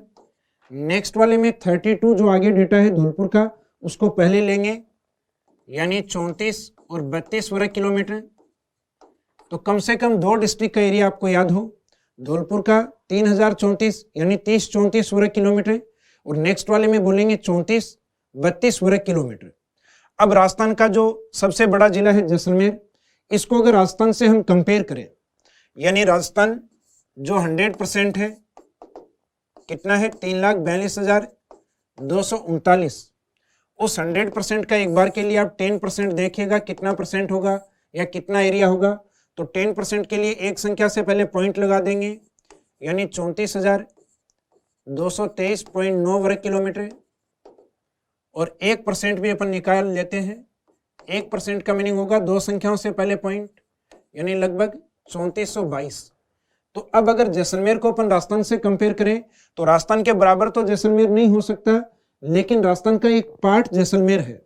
नेक्स्ट वाले में 32 जो आगे डेटा है धौलपुर का उसको पहले लेंगे, यानी 34 और 32 वर्ग किलोमीटर। तो कम से कम 2 डिस्ट्रिक्ट का एरिया आपको याद हो, धौलपुर का 3034 यानी 3034 वर्ग किलोमीटर, और नेक्स्ट वाले में बोलेंगे 34-32 वर्ग किलोमीटर। अब राजस्थान का जो सबसे बड़ा जिला है जैसलमेर, इसको अगर राजस्थान से हम कंपेयर करें, यानी राजस्थान जो 100% है कितना है, 3,42,239। उस 100% का एक बार के लिए आप 10% देखिएगा कितना परसेंट होगा या कितना एरिया होगा। तो 10% के लिए एक संख्या से पहले पॉइंट लगा देंगे, यानी 34,223.9 वर्ग किलोमीटर, और 1% भी अपन निकाल लेते हैं। 1% का मीनिंग होगा 2 संख्याओं से पहले पॉइंट, यानी लगभग 3422। तो अब अगर जैसलमेर को अपन राजस्थान से कंपेयर करें तो राजस्थान के बराबर तो जैसलमेर नहीं हो सकता, लेकिन राजस्थान का एक पार्ट जैसलमेर है।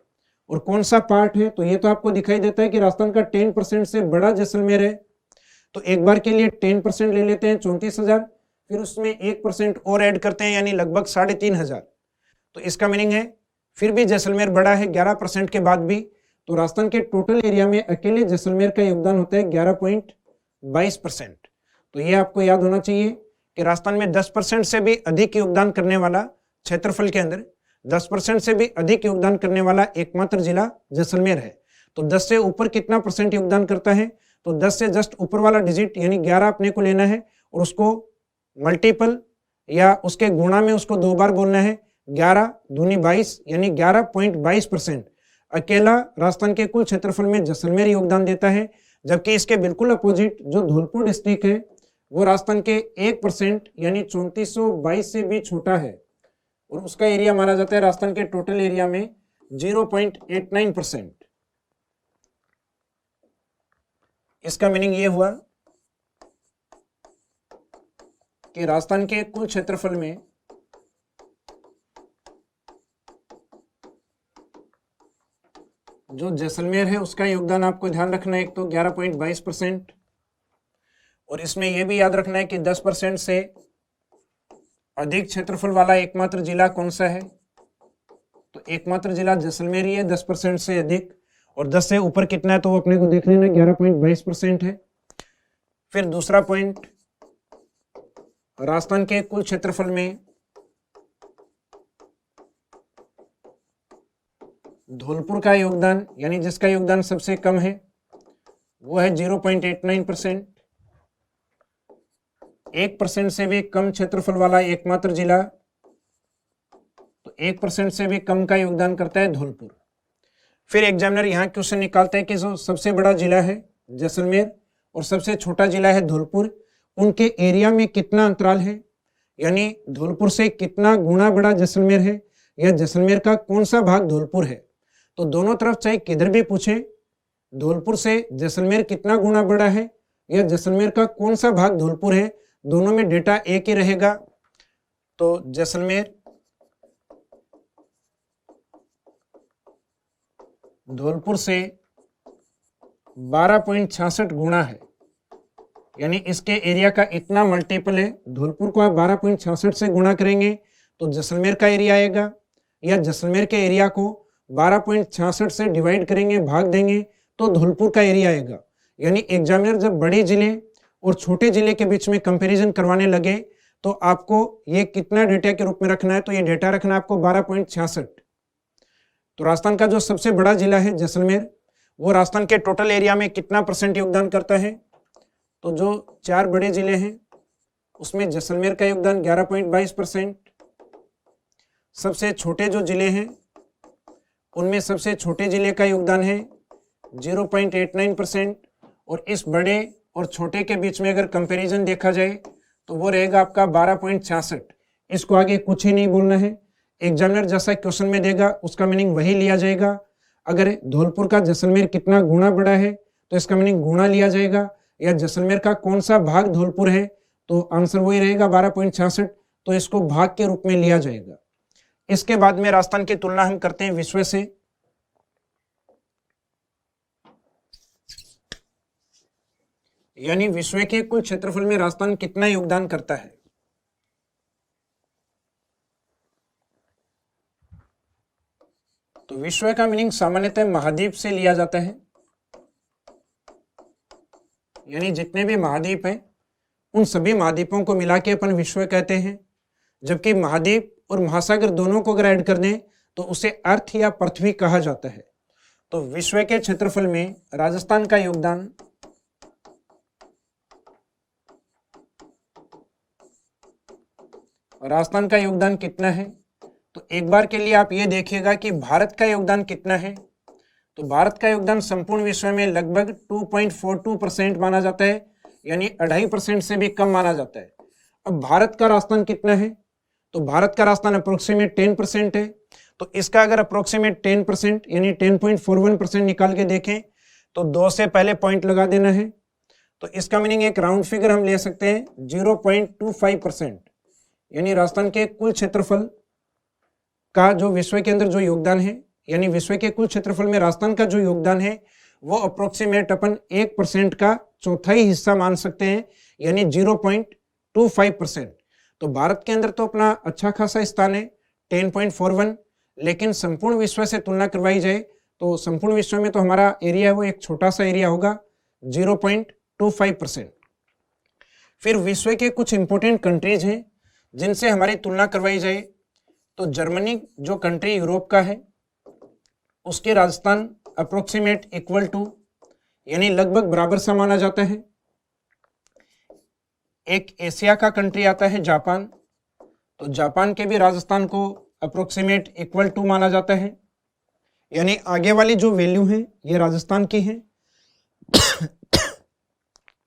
और कौन सा पार्ट है, तो ये तो आपको दिखाई देता है कि राजस्थान का 10% से बड़ा जैसलमेर है। तो एक बार के लिए 10% ले लेते हैं 34,000, फिर उसमें 1% और ऐड करते हैं, यानी लगभग 3,500। तो इसका मीनिंग है फिर भी जैसलमेर बड़ा है 11% के बाद भी। तो राजस्थान के टोटल एरिया में अकेले जैसलमेर का योगदान होता है 11.22%। तो ये आपको याद होना चाहिए कि राजस्थान में 10% से भी अधिक योगदान करने वाला, क्षेत्रफल के अंदर 10% से भी अधिक योगदान करने वाला एकमात्र जिला जैसलमेर है। तो 10 से ऊपर कितना परसेंट योगदान करता है, तो 10 से जस्ट ऊपर वाला डिजिट यानी 11 अपने को लेना है और उसको मल्टीपल या उसके गुणा में उसको 2 बार बोलना है। 11 दूनी 22 यानी 11.22% अकेला राजस्थान के कुल क्षेत्रफल में जैसलमेर योगदान देता है। जबकि इसके बिल्कुल अपोजिट जो धौलपुर डिस्ट्रिक्ट है वो राजस्थान के 1% यानी 3422 से भी छोटा है। और उसका एरिया माना जाता है राजस्थान के टोटल एरिया में 0.89%। इसका मीनिंग ये हुआ कि राजस्थान के कुल क्षेत्रफल में जो जैसलमेर है उसका योगदान आपको ध्यान रखना है, एक तो 11.22%, और इसमें यह भी याद रखना है कि 10% से अधिक क्षेत्रफल वाला एकमात्र जिला कौन सा है, तो एकमात्र जिला जैसलमेर ही है 10% से अधिक, और 10 से ऊपर कितना है तो वो अपने को देख लेना, 11.22% है। फिर दूसरा पॉइंट, राजस्थान के कुल क्षेत्रफल में धौलपुर का योगदान, यानी जिसका योगदान सबसे कम है, वो है 0.89%। 1% से भी कम क्षेत्रफल वाला एकमात्र जिला, तो 1% से भी कम का योगदान करता है धौलपुर। फिर एग्जामिनर यहाँ क्वेश्चन निकालता है कि जो सबसे बड़ा जिला है जैसलमेर और सबसे छोटा जिला है धौलपुर, उनके एरिया में कितना अंतराल है, यानी धौलपुर से कितना गुना बड़ा जैसलमेर है, या जैसलमेर का कौन सा भाग धौलपुर है। तो दोनों तरफ चाहे किधर भी पूछे, धौलपुर से जैसलमेर कितना गुना बड़ा है या जैसलमेर का कौन सा भाग धौलपुर है, दोनों में डेटा एक ही रहेगा। तो जैसलमेर धौलपुर से 12.66 गुना है, यानी इसके एरिया का इतना मल्टीपल है। धौलपुर को आप 12.66 से गुणा करेंगे तो जैसलमेर का एरिया आएगा, या जैसलमेर के एरिया को 12.66 से डिवाइड करेंगे, भाग देंगे, तो धौलपुर का एरिया आएगा। यानी एग्जामिनर जब बड़े जिले और छोटे जिले के बीच में कंपैरिजन करवाने लगे तो आपको ये कितना डेटा के रूप में रखना है, तो ये डेटा रखना है आपको 12.66। तो राजस्थान का जो सबसे बड़ा जिला है जैसलमेर, वो राजस्थान के टोटल एरिया में कितना % योगदान करता है, तो जो 4 बड़े जिले हैं उसमें जैसलमेर का योगदान 11.22%। सबसे छोटे जो जिले हैं उनमें सबसे छोटे जिले का योगदान है 0.89%, और इस बड़े और छोटे के बीच में अगर कंपैरिजन देखा जाए तो वो रहेगा आपका 12.66। इसको आगे कुछ ही नहीं बोलना है, एग्जामिनर जैसा क्वेश्चन में देगा उसका मीनिंग वही लिया जाएगा। अगर धौलपुर का जैसलमेर कितना गुना बड़ा है तो इसका मीनिंग गुना लिया जाएगा, या जैसलमेर का कौन सा भाग धौलपुर है तो आंसर वही रहेगा 12.66, तो इसको भाग के रूप में लिया जाएगा। इसके बाद में राजस्थान की तुलना हम करते हैं विश्व से। यानी विश्व के कुल क्षेत्रफल में राजस्थान कितना योगदान करता है। तो विश्व का मीनिंग सामान्यतः महाद्वीप से लिया जाता है, यानी जितने भी महाद्वीप हैं उन सभी महाद्वीपों को मिला के अपन विश्व कहते हैं। जबकि महाद्वीप और महासागर दोनों को अगर ऐड कर दें तो उसे अर्थ या पृथ्वी कहा जाता है। तो विश्व के क्षेत्रफल में राजस्थान का योगदान कितना है, तो एक बार के लिए आप ये देखिएगा कि भारत का योगदान कितना है। तो भारत का योगदान संपूर्ण विश्व में लगभग 2.42% माना जाता है, यानी 2.5% से भी कम माना जाता है। अब भारत का राजस्थान कितना है, तो भारत का राजस्थान अप्रोक्सीमेट 10% है। तो इसका अगर अप्रोक्सीमेट 10% यानी 10.41% निकाल के देखें तो 2 से पहले पॉइंट लगा देना है। तो इसका मीनिंग एक राउंड फिगर हम ले सकते हैं 0.25%, यानी राजस्थान के कुल क्षेत्रफल का जो विश्व के अंदर जो योगदान है, यानी विश्व के कुल क्षेत्रफल में राजस्थान का जो योगदान है वो अप्रोक्सीमेट अपन 1% का चौथाई हिस्सा मान सकते हैं, यानी 0.25%। तो भारत के अंदर तो अपना अच्छा खासा स्थान है 10.41, लेकिन संपूर्ण विश्व से तुलना करवाई जाए तो संपूर्ण विश्व में तो हमारा एरिया है वो एक छोटा सा एरिया होगा 0.25%। फिर विश्व के कुछ इंपॉर्टेंट कंट्रीज हैं जिनसे हमारी तुलना करवाई जाए तो जर्मनी जो कंट्री यूरोप का है उसके राजस्थान अप्रोक्सीमेट इक्वल टू, यानी लगभग बराबर सा माना जाता है। एक एशिया का कंट्री आता है जापान, तो जापान के भी राजस्थान को अप्रोक्सीमेट इक्वल टू माना जाता है, यानी आगे वाली जो वैल्यू है ये राजस्थान की है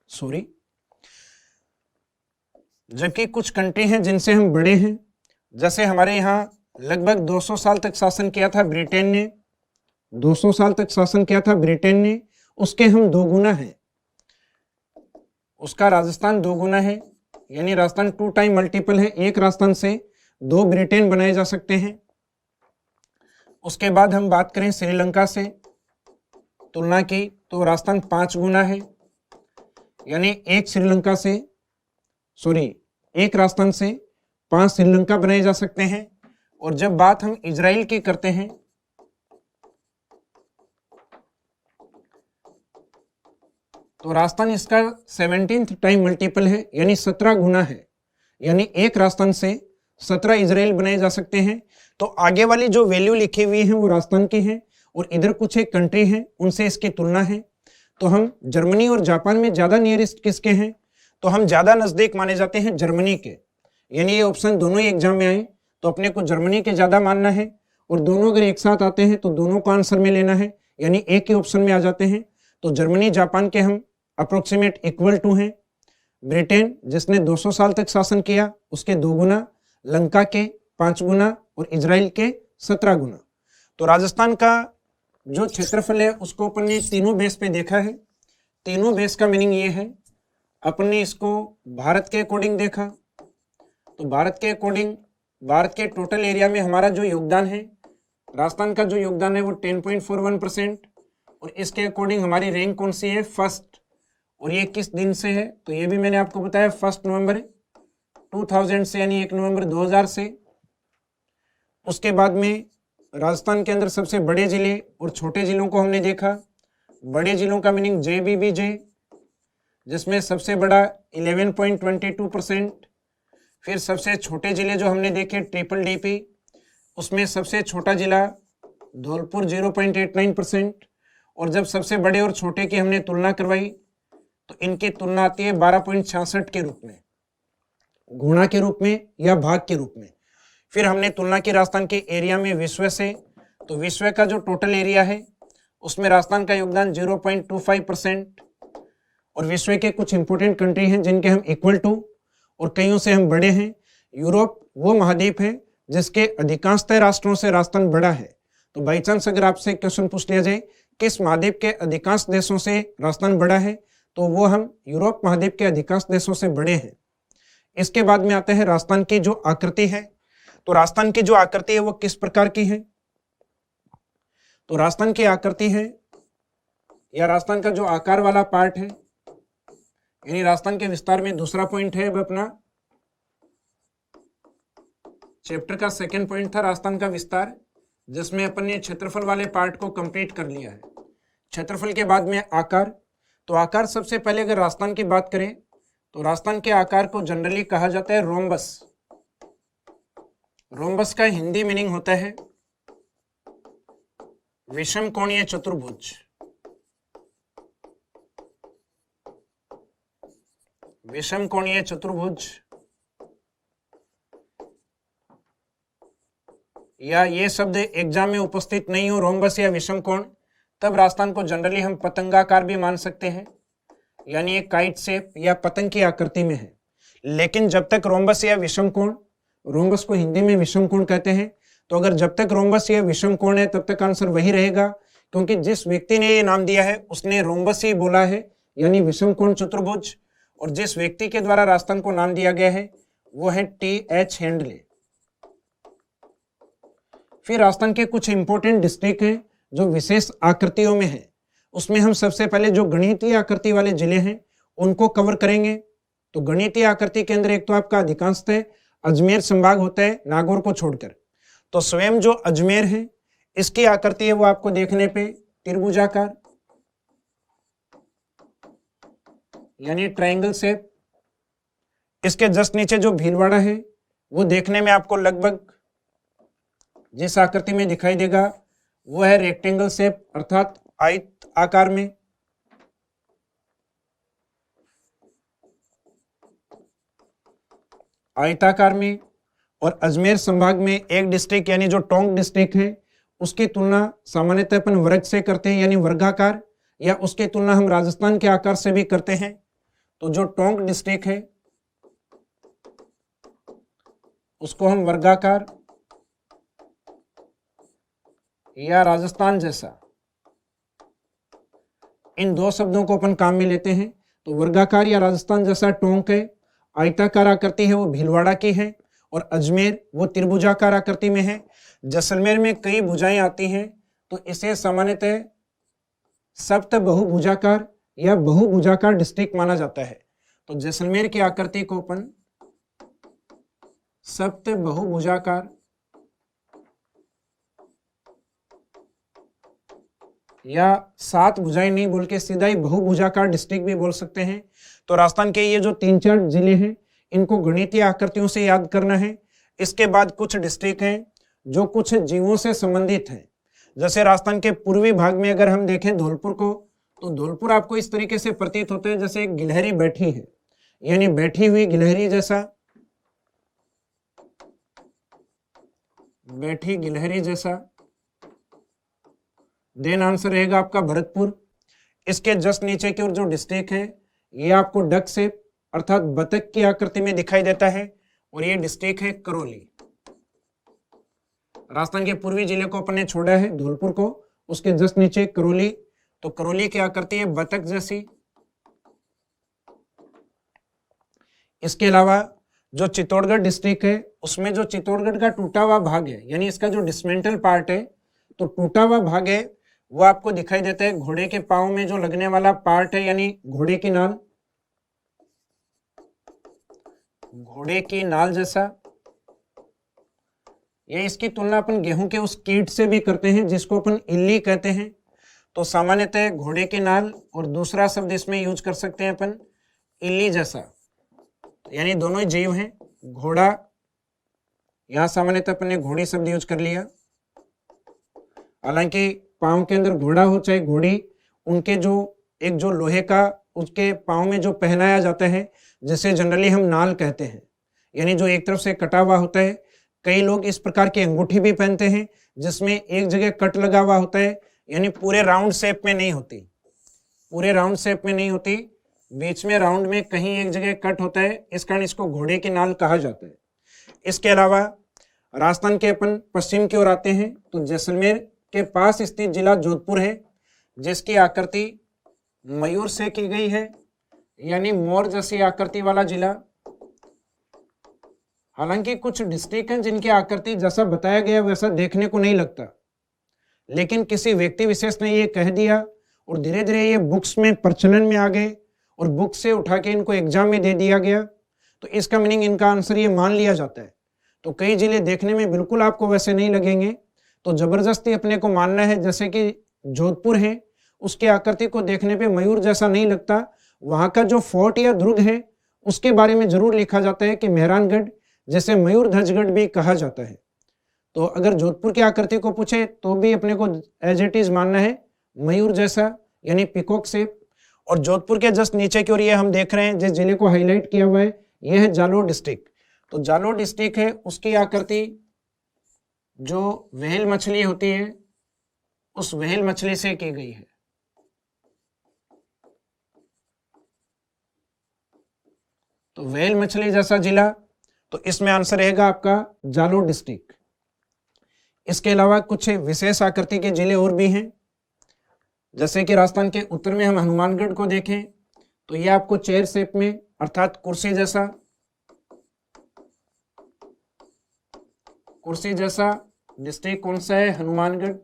सॉरी। जबकि कुछ कंट्री हैं जिनसे हम बड़े हैं, जैसे हमारे यहाँ लगभग 200 साल तक शासन किया था ब्रिटेन ने, 200 साल तक शासन किया था ब्रिटेन ने, उसके हम 2 गुना हैं, उसका राजस्थान 2 गुना है, यानी राजस्थान 2 टाइम मल्टीपल है, एक राजस्थान से 2 ब्रिटेन बनाए जा सकते हैं। उसके बाद हम बात करें श्रीलंका से तुलना की, तो राजस्थान 5 गुना है, यानी एक राजस्थान से 5 श्रीलंका बनाए जा सकते हैं। और जब बात हम इजराइल की करते हैं तो राजस्थान इसका 17th टाइम मल्टीपल है, यानी 17 गुना है, यानी एक राजस्थान से 17 इजराइल बनाए जा सकते हैं। तो आगे वाली जो वैल्यू लिखी हुई है वो राजस्थान की है, और इधर कुछ एक कंट्री है उनसे इसकी तुलना है। तो हम जर्मनी और जापान में ज्यादा नियरेस्ट किसके हैं, तो हम ज्यादा नजदीक माने जाते हैं जर्मनी के, यानी ये ऑप्शन दोनों ही एग्जाम में आए तो अपने को जर्मनी के ज्यादा मानना है, और दोनों अगर एक साथ आते हैं तो दोनों को आंसर में लेना है, यानी एक ही ऑप्शन में आ जाते हैं। तो जर्मनी जापान के हम अप्रोक्सीमेट इक्वल टू हैं। ब्रिटेन जिसने 200 साल तक शासन किया उसके 2 गुना, लंका के 5 गुना और इजराइल के 17 गुना। तो राजस्थान का जो क्षेत्रफल है उसको अपन ने तीनों बेस पे देखा है। तीनों बेस का मीनिंग ये है, अपन ने इसको भारत के अकॉर्डिंग देखा, तो भारत के अकॉर्डिंग भारत के टोटल एरिया में हमारा जो योगदान है, राजस्थान का जो योगदान है वो 10.41%, और इसके अकॉर्डिंग हमारी रैंक कौन सी है, फर्स्ट। और ये किस दिन से है, तो ये भी मैंने आपको बताया 1 नवंबर 2000 से, यानी 1 नवंबर 2000 से। उसके बाद में राजस्थान के अंदर सबसे बड़े जिले और छोटे जिलों को हमने देखा। बड़े जिलों का मीनिंग JBBJ, जिसमें सबसे बड़ा 11.22%। फिर सबसे छोटे जिले जो हमने देखे DDP, उसमें सबसे छोटा जिला धौलपुर 0.89%। और जब सबसे बड़े और छोटे की हमने तुलना करवाई तो इनकी तुलना आती है 12.66 के रूप में, गुणा के रूप में या भाग के रूप में। फिर हमने तुलना की राजस्थान के एरिया में विश्व से, तो विश्व का जो टोटल एरिया है उसमें राजस्थान का योगदान 0.25%। और विश्व के कुछ इंपोर्टेंट कंट्री हैं जिनके हम इक्वल टू और कईयों से हम बड़े हैं। यूरोप वो महाद्वीप है जिसके अधिकांशतः राष्ट्रों से राजस्थान बड़ा है। तो बाई चांस अगर आपसे क्वेश्चन पूछ लिया जाए किस महाद्वीप के अधिकांश देशों से राजस्थान बड़ा है, तो वो हम यूरोप महाद्वीप के अधिकांश देशों से बड़े हैं। इसके बाद में आता है राजस्थान की जो आकृति है, तो राजस्थान की जो आकृति है वो किस प्रकार की है, तो राजस्थान की आकृति है या राजस्थान का जो आकार वाला पार्ट है, यानी राजस्थान के विस्तार में दूसरा पॉइंट है। अब अपना चैप्टर का सेकंड पॉइंट था राजस्थान का विस्तार, जिसमें अपन ने क्षेत्रफल वाले पार्ट को कंप्लीट कर लिया है। क्षेत्रफल के बाद में आकार, तो आकार सबसे पहले अगर राजस्थान की बात करें तो राजस्थान के आकार को जनरली कहा जाता है रोम्बस। रोम्बस का हिंदी मीनिंग होता है विषम कोणीय चतुर्भुज। विषम कोणीय चतुर्भुज, या ये शब्द एग्जाम में उपस्थित नहीं हो, रोम्बस या विषम कोण, तब राजस्थान को जनरली हम पतंगाकार भी मान सकते हैं, यानी एक काइट शेप या पतंग की आकृति में है। लेकिन जब तक रोम्बस या विषम कोण, रोम्बस को हिंदी में विषम कोण कहते हैं, तो अगर जब तक रोम्बस या विषम कोण है तब तक आंसर वही रहेगा, क्योंकि जिस व्यक्ति ने ये नाम दिया है उसने रोम्बस ही बोला है, यानी विषम कोण चतुर्भुज। और जिस व्यक्ति के द्वारा राजस्थान को नाम दिया गया है वो है TH हेंडले। फिर राजस्थान के कुछ इंपोर्टेंट डिस्ट्रिक्ट हैं जो विशेष आकृतियों में है। उसमें हम सबसे पहले जो गणितीय आकृति वाले जिले हैं उनको कवर करेंगे। तो गणितीय आकृति के अंदर एक तो आपका अधिकांशतः अजमेर संभाग होता है, नागौर को छोड़कर। तो स्वयं जो अजमेर है इसकी आकृति है वो आपको देखने पे त्रिभुजाकार, यानी ट्रायंगल शेप। इसके जस्ट नीचे जो भीलवाड़ा है वो देखने में आपको लगभग जिस आकृति में दिखाई देगा वो है रेक्टेंगल शेप, अर्थात आयत आकार में। आयताकार में। और अजमेर संभाग में एक डिस्ट्रिक्ट यानी जो टोंक डिस्ट्रिक्ट है उसकी तुलना सामान्यतः अपन वर्ग से करते हैं, यानी वर्गाकार, या उसकी तुलना हम राजस्थान के आकार से भी करते हैं। तो जो टोंक डिस्ट्रिक्ट है उसको हम वर्गाकार या राजस्थान जैसा, इन दो शब्दों को अपन काम में लेते हैं। तो वर्गाकार या राजस्थान जैसा टोंक है, आयताकार आकृति है वो भीलवाड़ा की है, और अजमेर वो त्रिभुजाकार आकृति में है। जैसलमेर में कई भुजाएं आती हैं, तो इसे सामान्यतः सप्त बहुभुजाकार या बहुभुजाकार डिस्ट्रिक्ट माना जाता है। तो जैसलमेर की आकृति को अपन सप्त बहुभुजाकार या 7 भुजाएं नहीं बोल के सीधा ही बहुभुजाकार डिस्ट्रिक्ट भी बोल सकते हैं। तो राजस्थान के ये जो 3-4 जिले हैं इनको गणितीय आकृतियों से याद करना है। इसके बाद कुछ डिस्ट्रिक्ट हैं जो कुछ जीवों से संबंधित हैं। जैसे राजस्थान के पूर्वी भाग में अगर हम देखें धौलपुर को, तो धौलपुर आपको इस तरीके से प्रतीत होता है जैसे एक गिलहरी बैठी है, यानी बैठी हुई गिलहरी जैसा, बैठी गिलहरी जैसा। देन आंसर रहेगा आपका भरतपुर। इसके जस्ट नीचे की ओर जो डिस्ट्रिक्ट है ये आपको डक शेप अर्थात बतख की आकृति में दिखाई देता है, और ये डिस्ट्रिक्ट है करौली। राजस्थान के पूर्वी जिले को अपने छोड़ा है धौलपुर को, उसके जस्ट नीचे करौली। तो करौली की आकृति है बतख जैसी। इसके अलावा जो चित्तौड़गढ़ डिस्ट्रिक्ट है उसमें जो चित्तौड़गढ़ का टूटा हुआ भाग है, यानी इसका जो डिसमेंटल पार्ट है, तो टूटा हुआ भाग है वो आपको दिखाई देता है घोड़े के पांव में जो लगने वाला पार्ट है, यानी घोड़े की नाल, घोड़े की नाल जैसा। ये इसकी तुलना अपन गेहूं के उस कीट से भी करते हैं जिसको अपन इल्ली कहते हैं। तो सामान्यतः घोड़े की नाल, और दूसरा शब्द इसमें यूज कर सकते हैं अपन इल्ली जैसा, यानी दोनों ही जीव हैं। घोड़ा, यहां सामान्यतः अपन ने घोड़ी शब्द यूज कर लिया। हालांकि पांव के अंदर घोड़ा हो चाहे घोड़ी, उनके जो एक जो लोहे का उसके पांव में जो पहनाया जाता है जिसे जनरली हम नाल कहते हैं, यानी जो एक तरफ से कटा हुआ होता है। कई लोग इस प्रकार की अंगूठी भी पहनते हैं जिसमें एक जगह कट लगा हुआ होता है, यानी पूरे राउंड शेप में नहीं होती, पूरे राउंड शेप में नहीं होती, बीच में राउंड में कहीं एक जगह कट होता है, इस कारण इसको घोड़े की नाल कहा जाता है। इसके अलावा राजस्थान के अपन पश्चिम की ओर आते हैं, तो जैसलमेर के पास स्थित जिला जोधपुर है, जिसकी आकृति मयूर से की गई है, यानी मोर जैसी आकृति वाला जिला। हालांकि कुछ डिस्ट्रिक्ट हैं जिनकी आकृति जैसा बताया गया वैसा देखने को नहीं लगता, लेकिन किसी व्यक्ति विशेष ने ये कह दिया और धीरे धीरे ये बुक्स में प्रचलन में आ गए और बुक से उठा के इनको एग्जाम में दे दिया गया, तो इसका मीनिंग इनका आंसर ये मान लिया जाता है। तो कई जिले देखने में बिल्कुल आपको वैसे नहीं लगेंगे, तो जबरदस्ती अपने को मानना है। जैसे कि जोधपुर है, उसकी आकृति को देखने पे मयूर जैसा नहीं लगता। वहां का जो फोर्ट या दुर्ग है उसके बारे में जरूर लिखा जाता है कि मेहरानगढ़, जैसे मयूर ध्वजगढ़ भी कहा जाता है। तो अगर जोधपुर की आकृति को पूछे तो भी अपने को एज इट इज मानना है मयूर जैसा, यानी पिकॉक शेप। और जोधपुर के जस्ट नीचे की ओर ये हम देख रहे हैं जिस जिले को हाईलाइट किया हुआ है, यह है जालोर डिस्ट्रिक्ट। तो जालोर डिस्ट्रिक्ट है, उसकी आकृति जो व्हेल मछली होती है उस व्हेल मछली से की गई है। तो व्हेल मछली जैसा जिला, तो इसमें आंसर रहेगा आपका जालोर डिस्ट्रिक्ट। इसके अलावा कुछ विशेष आकृति के जिले और भी हैं, जैसे कि राजस्थान के उत्तर में हम हनुमानगढ़ को देखें तो यह आपको चेयर शेप में अर्थात कुर्सी जैसा डिस्ट्रिक्ट कौन सा है? हनुमानगढ़।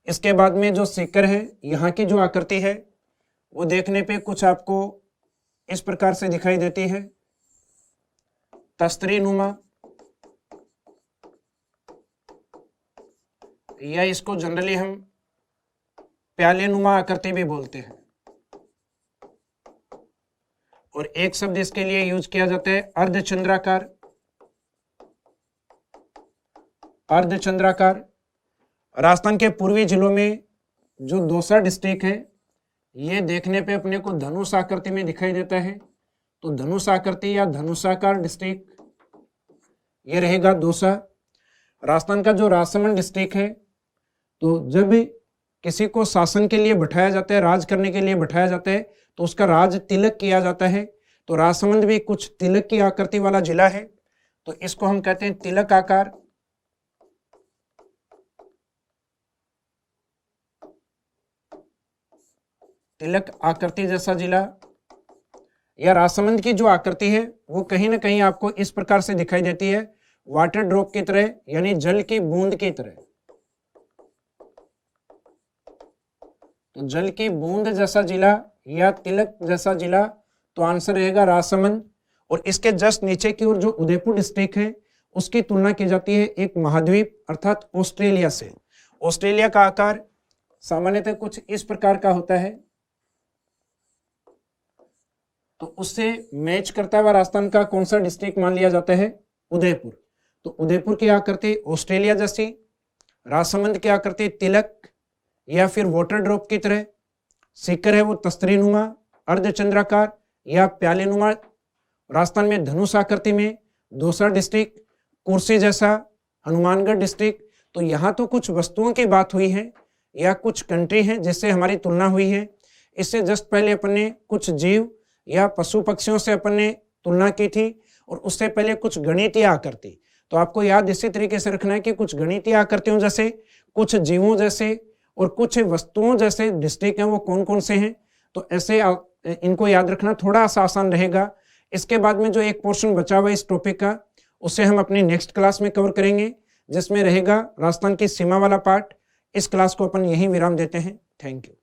इसके बाद में जो सीकर है, यहाँ की जो आकृति है वो देखने पे कुछ आपको इस प्रकार से दिखाई देती है, तस्तरी नुमा, या इसको जनरली हम प्याले नुमा आकृति भी बोलते हैं। और एक शब्द इसके लिए यूज किया जाता है अर्धचंद्राकार। अर्धचंद्राकार राजस्थान के पूर्वी जिलों में जो दौसा डिस्ट्रिक्ट है ये देखने पे अपने को धनुष आकृति में दिखाई देता है। तो धनुष आकृति या धनुषाकार डिस्ट्रिक्ट ये रहेगा दौसा। राजस्थान का जो राजसमंद डिस्ट्रिक्ट है, तो जब किसी को शासन के लिए बैठाया जाता है, राज करने के लिए बैठाया जाता है, तो उसका राज तिलक किया जाता है। तो राजसमंद भी कुछ तिलक की आकृति वाला जिला है। तो इसको हम कहते हैं तिलक आकार। तिलक आकृति जैसा जिला या राजसमंद की जो आकृति है वो कहीं ना कहीं आपको इस प्रकार से दिखाई देती है, वाटर ड्रॉप की तरह, यानी जल की बूंद की तरह। तो जल की बूंद जैसा जिला या तिलक जैसा जिला, तो आंसर रहेगा राजसमंद। और इसके जस्ट नीचे की ओर जो उदयपुर डिस्ट्रिक्ट है उसकी तुलना की जाती है एक महाद्वीप अर्थात ऑस्ट्रेलिया से। ऑस्ट्रेलिया का आकार सामान्यतः कुछ इस प्रकार का होता है, तो उससे मैच करता हुआ राजस्थान का कौन सा डिस्ट्रिक्ट मान लिया जाता है? उदयपुर। तो उदयपुर की आकृति ऑस्ट्रेलिया जैसी, राजसमंद की आकृति तिलक या फिर वाटर ड्रॉप की तरह, सीकर है वो तस्तरीनुमा, अर्धचंद्राकार या प्यालेनुमा, राजस्थान में धनुष आकृति में, दौसा डिस्ट्रिक्ट, कुर्सी जैसा, हनुमानगढ़ डिस्ट्रिक्ट। तो यहाँ तो कुछ वस्तुओं की बात हुई है या कुछ कंट्री है जिससे हमारी तुलना हुई है। इससे जस्ट पहले अपन ने कुछ जीव या पशु पक्षियों से अपन ने तुलना की थी, और उससे पहले कुछ गणितीय आकृति। तो आपको याद इसी तरीके से रखना है कि कुछ गणितीय आकृतियों जैसे, कुछ जीवों जैसे और कुछ वस्तुओं जैसे डिस्ट्रिक्ट हैं वो कौन कौन से हैं। तो ऐसे इनको याद रखना थोड़ा सा आसान रहेगा। इसके बाद में जो एक पोर्शन बचा हुआ इस टॉपिक का, उसे हम अपनी नेक्स्ट क्लास में कवर करेंगे, जिसमें रहेगा राजस्थान की सीमा वाला पार्ट। इस क्लास को अपन यहीं विराम देते हैं। Thank you.